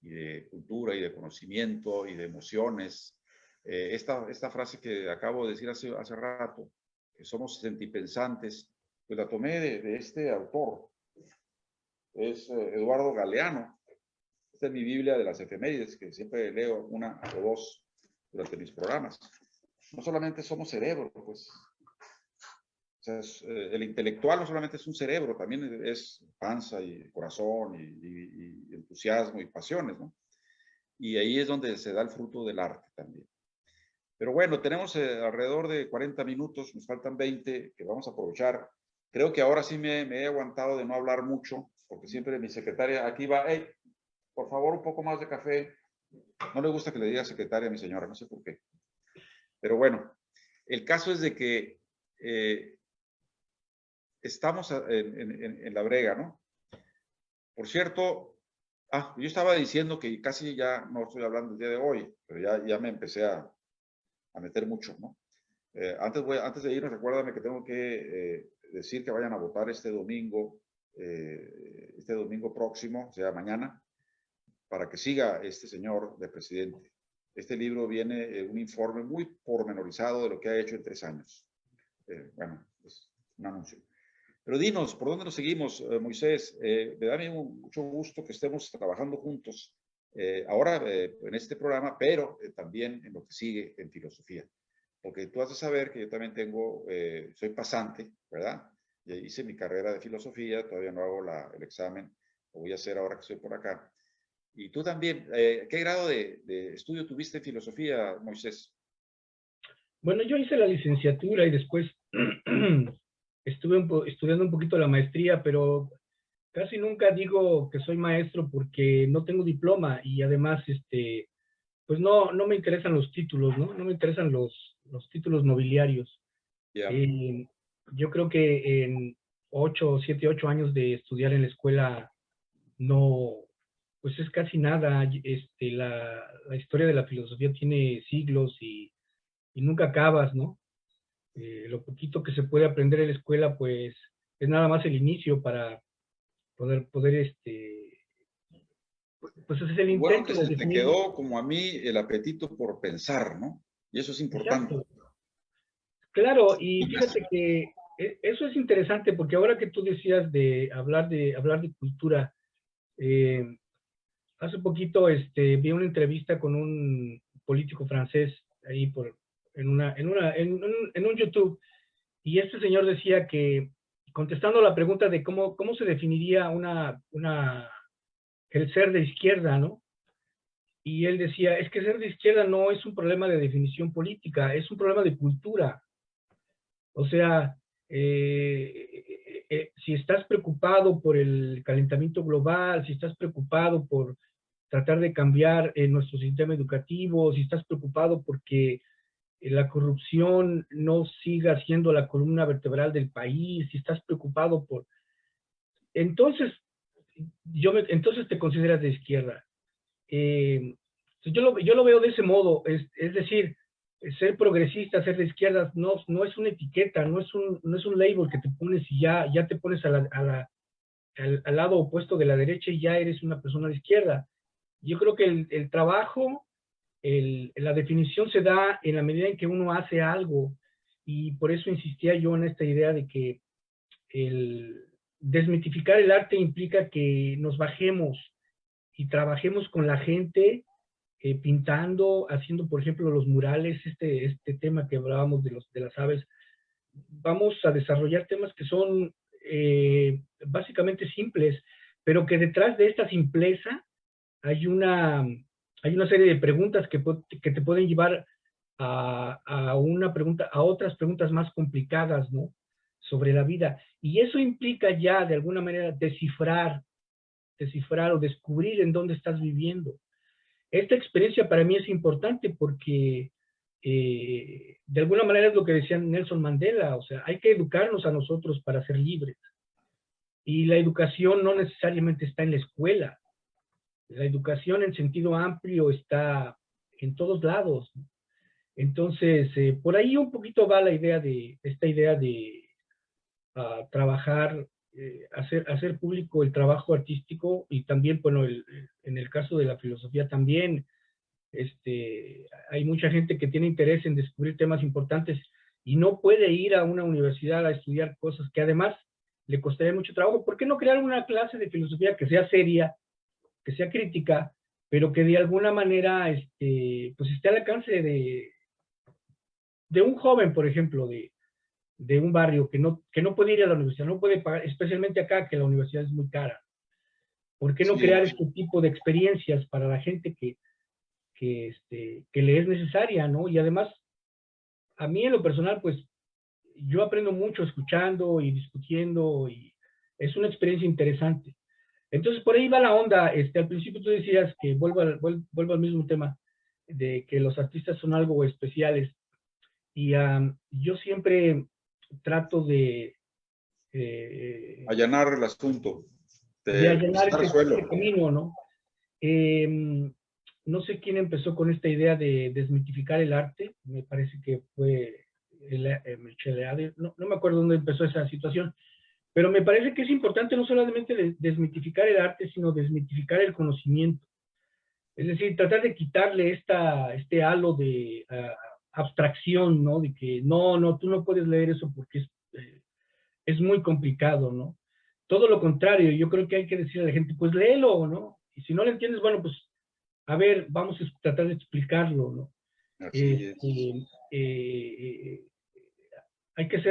de cultura y de conocimiento y de emociones. Esta frase que acabo de decir hace rato, que somos sentipensantes, pues la tomé de este autor, es Eduardo Galeano. Esta es mi Biblia de las efemérides, que siempre leo una o dos durante mis programas. No solamente somos cerebro, pues. O sea, el intelectual no solamente es un cerebro, también es panza y corazón y entusiasmo y pasiones, ¿no? Y ahí es donde se da el fruto del arte también. Pero bueno, tenemos alrededor de 40 minutos, nos faltan 20 que vamos a aprovechar. Creo que ahora sí me he aguantado de no hablar mucho, porque siempre mi secretaria aquí va, hey, por favor, un poco más de café. No le gusta que le diga secretaria a mi señora, no sé por qué. Pero bueno, el caso es de que estamos en la brega, ¿no? Por cierto, yo estaba diciendo que casi ya no estoy hablando el día de hoy, pero ya me empecé a meter mucho, ¿no? Antes de irnos, recuérdame que tengo que decir que vayan a votar este domingo próximo, o sea, mañana, para que siga este señor de presidente. Este libro viene un informe muy pormenorizado de lo que ha hecho en 3 años. Bueno, es un anuncio. Pero dinos, ¿por dónde nos seguimos, Moisés? Me da mucho gusto que estemos trabajando juntos ahora en este programa, pero también en lo que sigue en filosofía. Porque tú has de saber que yo también soy pasante, ¿verdad? Hice mi carrera de filosofía, todavía no hago el examen, lo voy a hacer ahora que estoy por acá. Y tú también, ¿qué grado de estudio tuviste en filosofía, Moisés? Bueno, yo hice la licenciatura y después estuve estudiando un poquito la maestría, pero casi nunca digo que soy maestro porque no tengo diploma y además, pues no me interesan los títulos, ¿no? No me interesan los títulos nobiliarios. Yeah. Yo creo que en 7, 8 años de estudiar en la escuela, no, pues es casi nada. La historia de la filosofía tiene siglos y nunca acabas, ¿no? Lo poquito que se puede aprender en la escuela, pues es nada más el inicio para poder pues es el Bueno, intento que de se te definir. quedó como a mí el apetito por pensar, ¿no? Y eso es importante. Exacto. Claro, y fíjate que eso es interesante porque ahora que tú decías de hablar de cultura, hace poquito vi una entrevista con un político francés ahí en un YouTube, y este señor decía que, contestando la pregunta de cómo se definiría el ser de izquierda, ¿no? Y él decía, es que ser de izquierda no es un problema de definición política, es un problema de cultura. O sea, si estás preocupado por el calentamiento global, si estás preocupado por tratar de cambiar nuestro sistema educativo, si estás preocupado porque la corrupción no siga siendo la columna vertebral del país, si estás preocupado por... Entonces, entonces te consideras de izquierda. Yo lo veo de ese modo, es decir, ser progresista, ser de izquierdas, no es una etiqueta, no es un label que te pones y ya te pones al lado opuesto de la derecha y ya eres una persona de izquierda. Yo creo que el trabajo, la definición se da en la medida en que uno hace algo, y por eso insistía yo en esta idea de que el desmitificar el arte implica que nos bajemos y trabajemos con la gente, pintando, haciendo, por ejemplo, los murales, este tema que hablábamos de las aves. Vamos a desarrollar temas que son básicamente simples, pero que detrás de esta simpleza hay una serie de preguntas que te pueden llevar a otras preguntas más complicadas, ¿no? Sobre la vida. Y eso implica ya, de alguna manera, descifrar o descubrir en dónde estás viviendo. Esta experiencia para mí es importante porque de alguna manera es lo que decía Nelson Mandela, o sea, hay que educarnos a nosotros para ser libres. Y la educación no necesariamente está en la escuela. La educación en sentido amplio está en todos lados. Entonces, por ahí un poquito va esta idea de trabajar, hacer público el trabajo artístico, y también, bueno, en el caso de la filosofía también, hay mucha gente que tiene interés en descubrir temas importantes y no puede ir a una universidad a estudiar cosas que además le costaría mucho trabajo. ¿Por qué no crear una clase de filosofía que sea seria, que sea crítica, pero que de alguna manera pues esté al alcance de un joven, por ejemplo, de un barrio que no puede ir a la universidad, no puede pagar, especialmente acá, que la universidad es muy cara? ¿Por qué no crear este tipo de experiencias para la gente que le es necesaria, ¿no? Y además, a mí en lo personal, pues, yo aprendo mucho escuchando y discutiendo, y es una experiencia interesante. Entonces, por ahí va la onda. Al principio tú decías que vuelvo al mismo tema, de que los artistas son algo especiales, y yo siempre trato de allanar el asunto, de allanar pisar el ese suelo. camino, ¿no? No sé quién empezó con esta idea de desmitificar el arte, me parece que fue Michele, no me acuerdo dónde empezó esa situación, pero me parece que es importante no solamente desmitificar el arte, sino desmitificar el conocimiento. Es decir, tratar de quitarle este halo de abstracción, ¿no? De que no, tú no puedes leer eso porque es muy complicado, ¿no? Todo lo contrario, yo creo que hay que decirle a la gente, pues léelo, ¿no? Y si no lo entiendes, bueno, pues a ver, vamos a tratar de explicarlo, ¿no? Así es. Hay que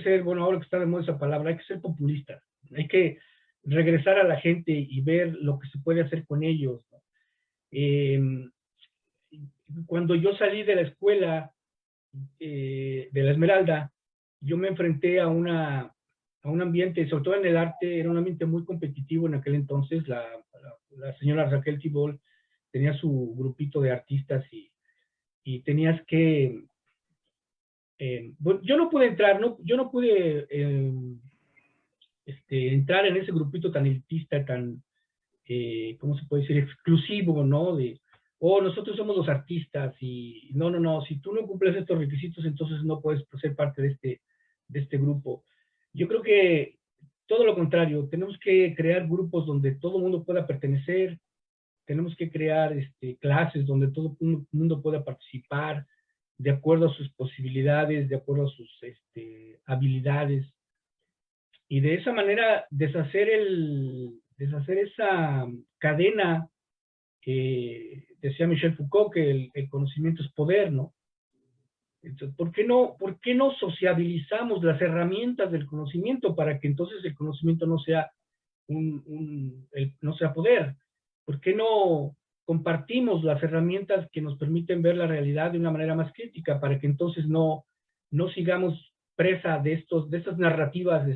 ser, bueno, ahora que está de moda esa palabra, hay que ser populista. Hay que regresar a la gente y ver lo que se puede hacer con ellos, ¿no? Cuando yo salí de la escuela de la Esmeralda, yo me enfrenté a un ambiente, sobre todo en el arte, era un ambiente muy competitivo en aquel entonces. La señora Raquel Tibol tenía su grupito de artistas y tenías que... bueno, yo no pude entrar, yo no pude entrar en ese grupito tan elitista, tan, ¿cómo se puede decir? Exclusivo, ¿no? Nosotros somos los artistas y no, si tú no cumples estos requisitos, entonces no puedes ser parte de este grupo. Yo creo que todo lo contrario, tenemos que crear grupos donde todo el mundo pueda pertenecer, tenemos que crear clases donde todo el mundo pueda participar de acuerdo a sus posibilidades, de acuerdo a sus habilidades, y de esa manera deshacer esa cadena que decía Michel Foucault, que el conocimiento es poder, ¿no? Entonces, ¿por qué no sociabilizamos las herramientas del conocimiento para que entonces el conocimiento no sea no sea poder? ¿Por qué no compartimos las herramientas que nos permiten ver la realidad de una manera más crítica para que entonces no sigamos presa de estas narrativas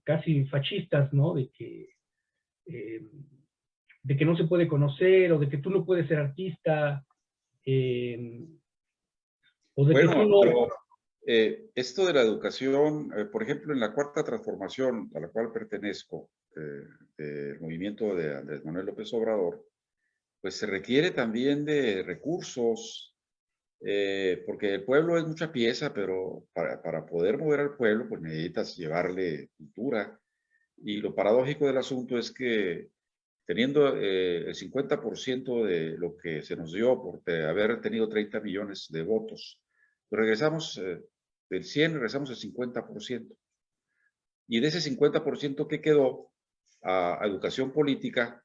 casi fascistas, ¿no? De que no se puede conocer, o de que tú no puedes ser artista, o de que tú no... Pero esto de la educación, por ejemplo, en la Cuarta Transformación, a la cual pertenezco, del movimiento de Andrés Manuel López Obrador, pues se requiere también de recursos, porque el pueblo es mucha pieza, pero para poder mover al pueblo, pues necesitas llevarle cultura. Y lo paradójico del asunto es que teniendo el 50% de lo que se nos dio por haber tenido 30 millones de votos, pues regresamos del 100, regresamos al 50%. Y de ese 50% que quedó a educación política,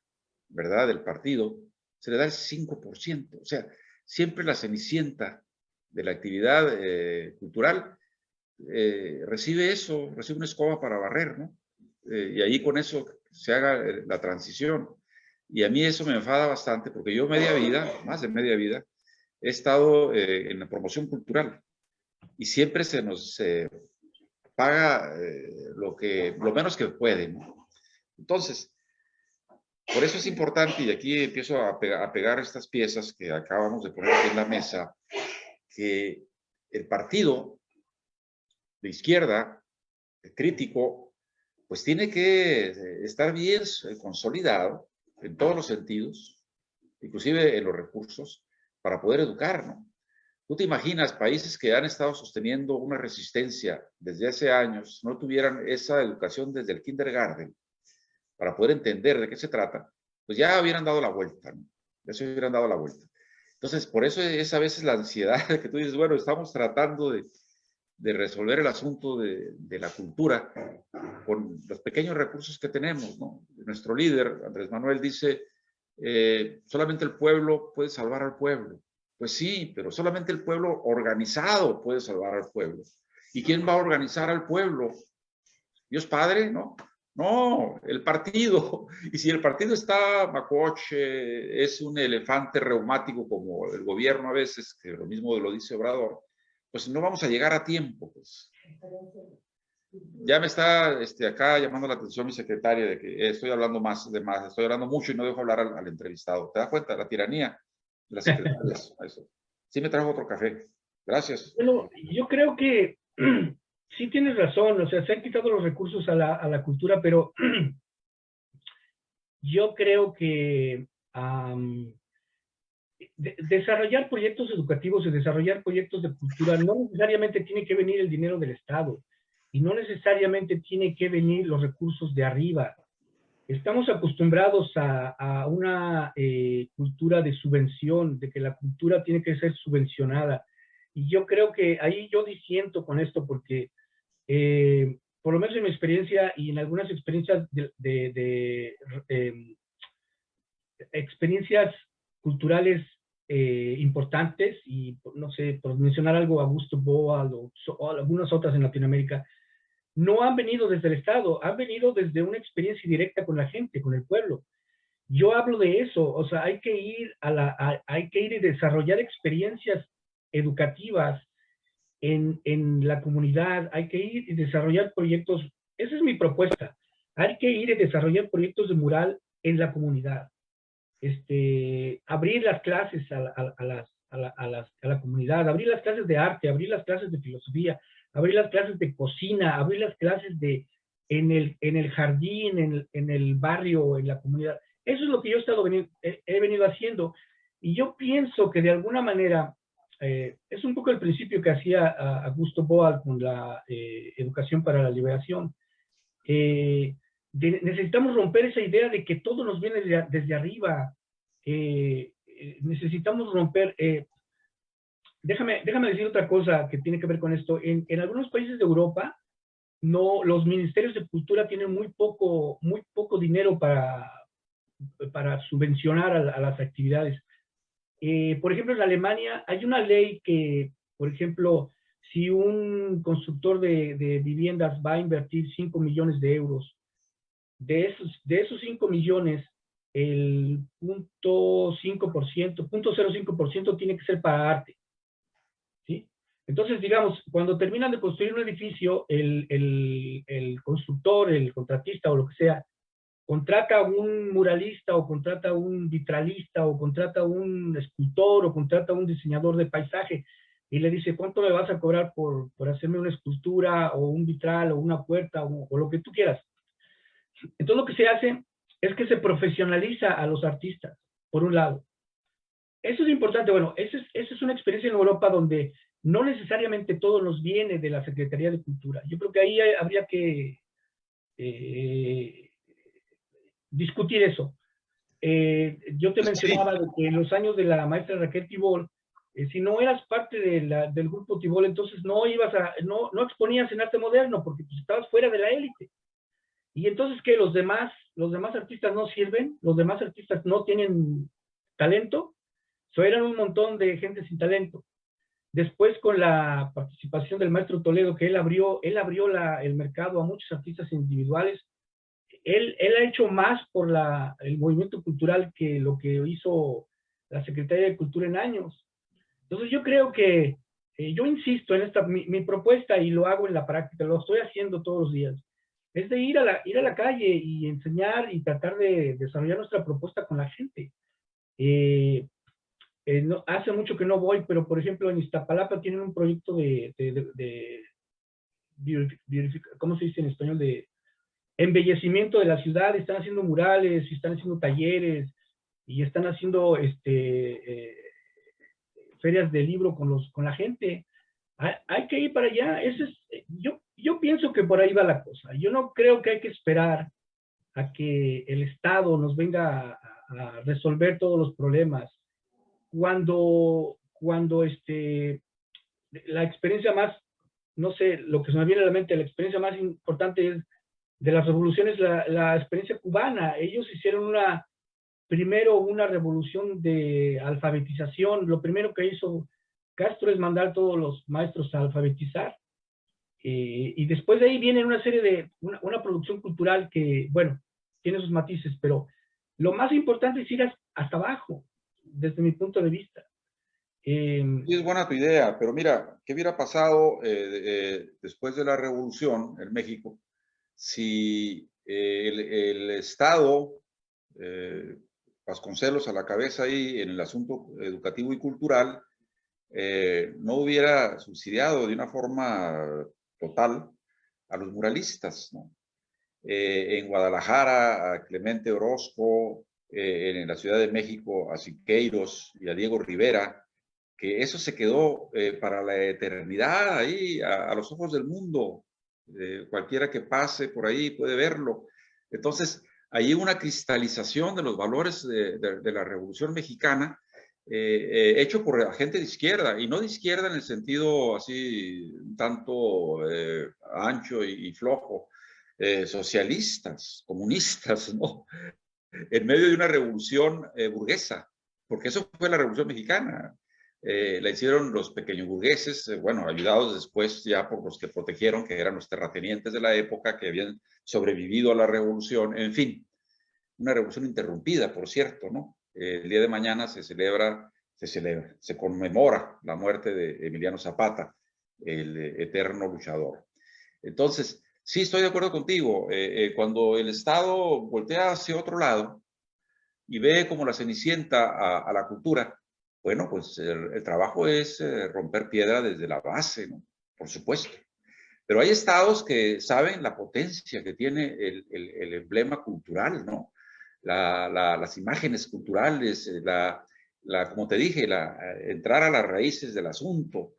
¿verdad?, del partido, se le da el 5%. O sea, siempre la cenicienta de la actividad cultural recibe eso, recibe una escoba para barrer, ¿no? Y ahí con eso se haga la transición. Y a mí eso me enfada bastante porque yo media vida, más de media vida, he estado en la promoción cultural y siempre se nos paga lo menos que puede, ¿no? Entonces, por eso es importante, y aquí empiezo a pegar estas piezas que acabamos de poner aquí en la mesa, que el partido de izquierda, crítico, pues tiene que estar bien consolidado en todos los sentidos, inclusive en los recursos, para poder educar, ¿no? ¿Tú te imaginas países que han estado sosteniendo una resistencia desde hace años, no tuvieran esa educación desde el kindergarten para poder entender de qué se trata? Pues ya hubieran dado la vuelta, ¿no? Ya se hubieran dado la vuelta. Entonces, por eso es a veces la ansiedad que tú dices, bueno, estamos tratando de resolver el asunto de la cultura con los pequeños recursos que tenemos, ¿no? Nuestro líder, Andrés Manuel, dice, solamente el pueblo puede salvar al pueblo. Pues sí, pero solamente el pueblo organizado puede salvar al pueblo. ¿Y quién va a organizar al pueblo? ¿Dios Padre? ¿No? No, el partido. Y si el partido está macoche, es un elefante reumático como el gobierno a veces, que lo mismo lo dice Obrador, pues no vamos a llegar a tiempo, pues. Ya me está acá llamando la atención mi secretaria de que estoy hablando estoy hablando mucho y no dejo hablar al entrevistado. ¿Te das cuenta? La tiranía de las secretarias. Eso. Sí me trajo otro café. Gracias. Bueno, yo creo que sí tienes razón, o sea, se han quitado los recursos a la cultura, pero yo creo que desarrollar proyectos educativos y desarrollar proyectos de cultura no necesariamente tiene que venir el dinero del Estado y no necesariamente tiene que venir los recursos de arriba. Estamos acostumbrados a una cultura de subvención, de que la cultura tiene que ser subvencionada. Y yo creo que ahí yo disiento con esto porque, por lo menos en mi experiencia y en algunas experiencias experiencias culturales importantes, y no sé, por mencionar algo, Augusto Boal o algunas otras en Latinoamérica, no han venido desde el Estado, han venido desde una experiencia directa con la gente, con el pueblo. Yo hablo de eso, o sea, hay que ir hay que ir y desarrollar experiencias educativas en la comunidad, hay que ir y desarrollar proyectos, esa es mi propuesta, hay que ir y desarrollar proyectos de mural en la comunidad, abrir las clases a la comunidad, abrir las clases de arte, abrir las clases de filosofía, abrir las clases de cocina, abrir las clases en el jardín, en el barrio, en la comunidad. Eso es lo que yo he venido haciendo. Y yo pienso que de alguna manera, es un poco el principio que hacía Augusto Boal con la educación para la liberación. Necesitamos romper esa idea de que todo nos viene desde arriba. Necesitamos romper. Déjame decir otra cosa que tiene que ver con esto. En algunos países de Europa, no, los ministerios de cultura tienen muy poco dinero para subvencionar a las actividades. Por ejemplo, en Alemania hay una ley que, por ejemplo, si un constructor de viviendas va a invertir 5 millones de euros, de esos 5 millones, el 0.05% tiene que ser para arte. ¿Sí? Entonces, digamos, cuando terminan de construir un edificio, el constructor, el contratista o lo que sea, contrata a un muralista o contrata a un vitralista o contrata a un escultor o contrata a un diseñador de paisaje y le dice, ¿cuánto me vas a cobrar por hacerme una escultura o un vitral o una puerta o lo que tú quieras? Entonces lo que se hace es que se profesionaliza a los artistas, por un lado. Eso es importante. Bueno, esa es una experiencia en Europa donde no necesariamente todo nos viene de la Secretaría de Cultura. Yo creo que ahí habría que discutir eso. Yo te mencionaba de que en los años de la maestra Raquel Tibol, si no eras parte del grupo Tibol, entonces no exponías en arte moderno porque pues, estabas fuera de la élite. Y entonces, ¿qué? Los demás artistas no sirven, los demás artistas no tienen talento, eran un montón de gente sin talento. Después, con la participación del maestro Toledo, que él abrió el mercado a muchos artistas individuales, él ha hecho más por el movimiento cultural que lo que hizo la Secretaría de Cultura en años. Entonces yo creo que, yo insisto en mi propuesta y lo hago en la práctica, lo estoy haciendo todos los días, es de ir a la calle y enseñar y tratar de desarrollar nuestra propuesta con la gente. Hace mucho que no voy, pero por ejemplo en Iztapalapa tienen un proyecto ¿cómo se dice en español? De embellecimiento de la ciudad, están haciendo murales, y están haciendo talleres, y están haciendo ferias de libro con la gente. Hay que ir para allá. Yo pienso que por ahí va la cosa. Yo no creo que hay que esperar a que el Estado nos venga a resolver todos los problemas. Cuando la experiencia más, no sé, lo que se me viene a la mente, la experiencia más importante es de las revoluciones, la experiencia cubana. Ellos hicieron primero una revolución de alfabetización. Lo primero que hizo Castro es mandar a todos los maestros a alfabetizar. Y después de ahí viene una serie de, una producción cultural que, bueno, tiene sus matices, pero lo más importante es ir hasta abajo, desde mi punto de vista. Sí, es buena tu idea, pero mira, ¿qué hubiera pasado después de la revolución en México si el Estado, Vasconcelos a la cabeza ahí en el asunto educativo y cultural, no hubiera subsidiado de una forma total a los muralistas, ¿no? En Guadalajara, a Clemente Orozco, en la Ciudad de México, a Siqueiros y a Diego Rivera, que eso se quedó para la eternidad ahí, a los ojos del mundo. Cualquiera que pase por ahí puede verlo. Entonces, hay una cristalización de los valores de la Revolución Mexicana, hecho por gente de izquierda, y no de izquierda en el sentido así tanto ancho y flojo, socialistas, comunistas, ¿no? En medio de una revolución burguesa, porque eso fue la Revolución Mexicana. La hicieron los pequeños burgueses, bueno, ayudados después ya por los que protegieron, que eran los terratenientes de la época, que habían sobrevivido a la revolución, en fin, una revolución interrumpida, por cierto, ¿no? El día de mañana se conmemora la muerte de Emiliano Zapata, el eterno luchador. Entonces, sí, estoy de acuerdo contigo. Cuando el Estado voltea hacia otro lado y ve como la cenicienta a la cultura, bueno, pues el trabajo es romper piedra desde la base, ¿no? Por supuesto. Pero hay estados que saben la potencia que tiene el emblema cultural, ¿no? Las imágenes culturales, como te dije, entrar a las raíces del asunto.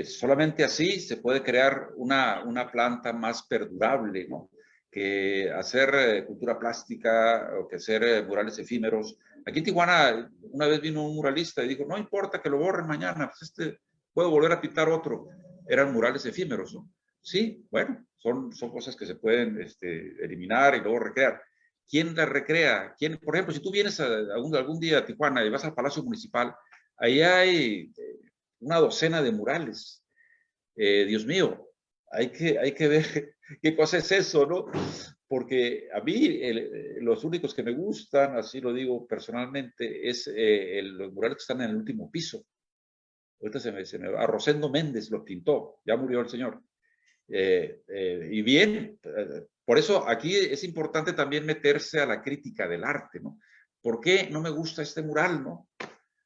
Solamente así se puede crear una planta más perdurable, ¿no? Que hacer cultura plástica o que hacer murales efímeros. Aquí en Tijuana una vez vino un muralista y dijo, no importa que lo borren mañana, pues puedo volver a pintar otro. Eran murales efímeros, ¿no? Sí, bueno, son cosas que se pueden eliminar y luego recrear. ¿Quién las recrea? ¿Quién? Por ejemplo, si tú vienes algún día a Tijuana y vas al Palacio Municipal, ahí hay una docena de murales. Dios mío, hay que ver qué cosa es eso, ¿no? Porque a mí los únicos que me gustan, así lo digo personalmente, es los murales que están en el último piso. Ahorita se me va. Rosendo Méndez lo pintó, ya murió el señor. Y bien, por eso aquí es importante también meterse a la crítica del arte, ¿no? ¿Por qué no me gusta este mural, no?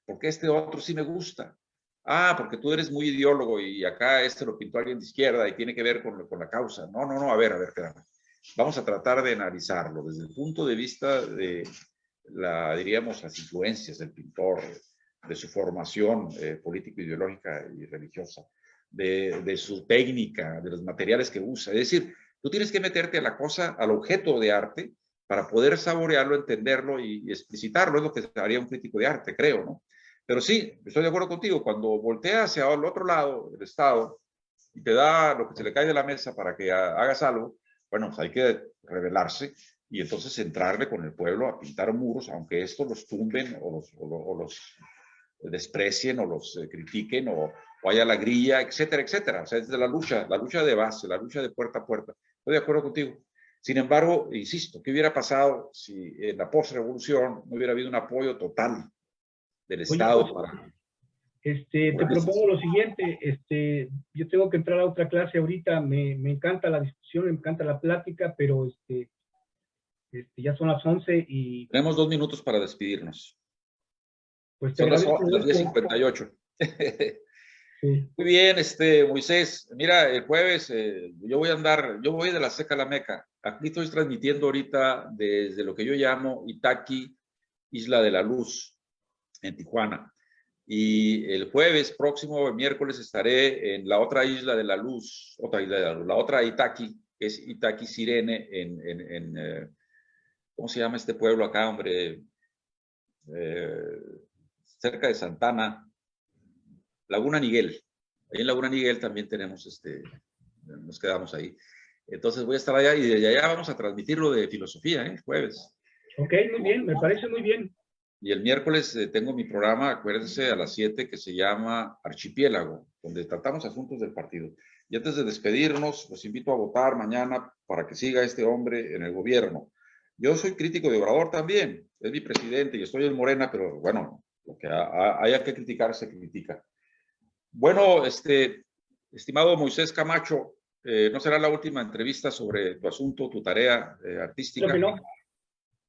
¿Por qué este otro sí me gusta? Ah, porque tú eres muy ideólogo y acá lo pintó alguien de izquierda y tiene que ver con la causa. No, a ver, espérame. Vamos a tratar de analizarlo desde el punto de vista de diríamos, las influencias del pintor, de su formación político-ideológica y religiosa, de su técnica, de los materiales que usa. Es decir, tú tienes que meterte a la cosa, al objeto de arte, para poder saborearlo, entenderlo y explicitarlo. Es lo que haría un crítico de arte, creo, ¿no? Pero sí, estoy de acuerdo contigo. Cuando volteas hacia el otro lado, el Estado, y te da lo que se le cae de la mesa para que hagas algo, bueno, pues hay que rebelarse y entonces entrarle con el pueblo a pintar muros, aunque estos los tumben o los desprecien o los critiquen o haya la grilla, etcétera, etcétera. O sea, es de la lucha de base, la lucha de puerta a puerta. Estoy de acuerdo contigo. Sin embargo, insisto, ¿qué hubiera pasado si en la post-revolución no hubiera habido un apoyo total del Estado? Oye, para... te propongo lo siguiente, yo tengo que entrar a otra clase ahorita, me encanta la discusión, me encanta la plática, pero ya son las 11 y... Tenemos 2 minutos para despedirnos. Pues son las 10:58. Sí. Muy bien, Moisés, mira, el jueves yo voy de la Seca a la Meca. Aquí estoy transmitiendo ahorita desde lo que yo llamo Itaqui, Isla de la Luz, en Tijuana. Y el jueves próximo, el miércoles, estaré en la otra Isla de la Luz, la otra Itaqui, que es Itaqui Sirene, ¿cómo se llama este pueblo acá, hombre? Cerca de Santana, Laguna Niguel. Ahí en Laguna Niguel también tenemos, nos quedamos ahí. Entonces voy a estar allá y desde allá vamos a transmitir lo de filosofía, jueves. Ok, muy bien, me parece muy bien. Y el miércoles tengo mi programa, acuérdense, a las 7, que se llama Archipiélago, donde tratamos asuntos del partido. Y antes de despedirnos, los invito a votar mañana para que siga este hombre en el gobierno. Yo soy crítico de Obrador también, es mi presidente y estoy en Morena, pero bueno, lo que haya que criticar se critica. Bueno, estimado Moisés Camacho, no será la última entrevista sobre tu asunto, tu tarea artística. Creo que no.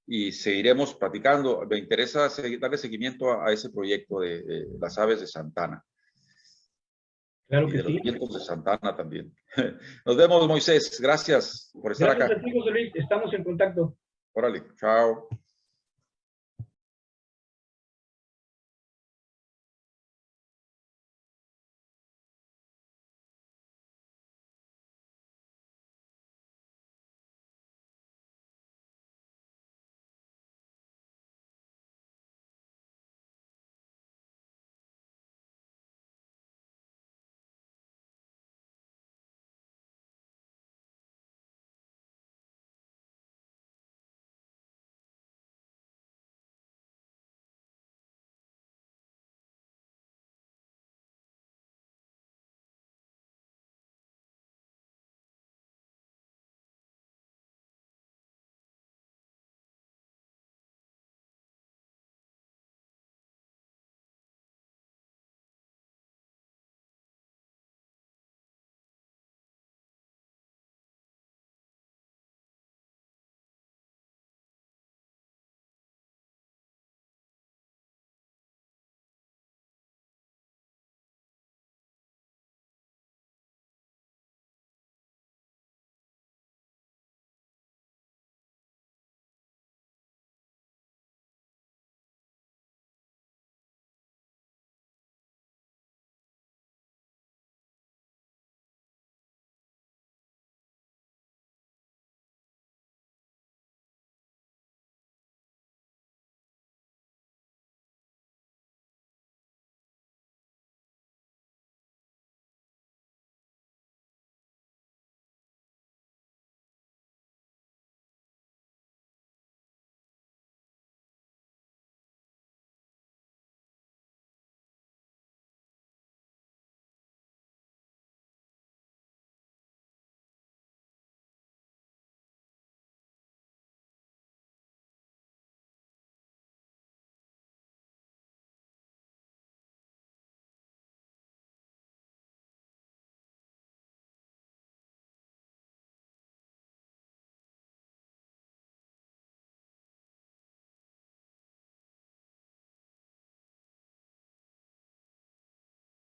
Y seguiremos platicando. Me interesa darle seguimiento a ese proyecto de las aves de Santana. Claro que y de sí. los vientos de Santana también. Nos vemos, Moisés. Gracias por estar acá. Gracias a ti, José Luis. Estamos en contacto. Órale, chao.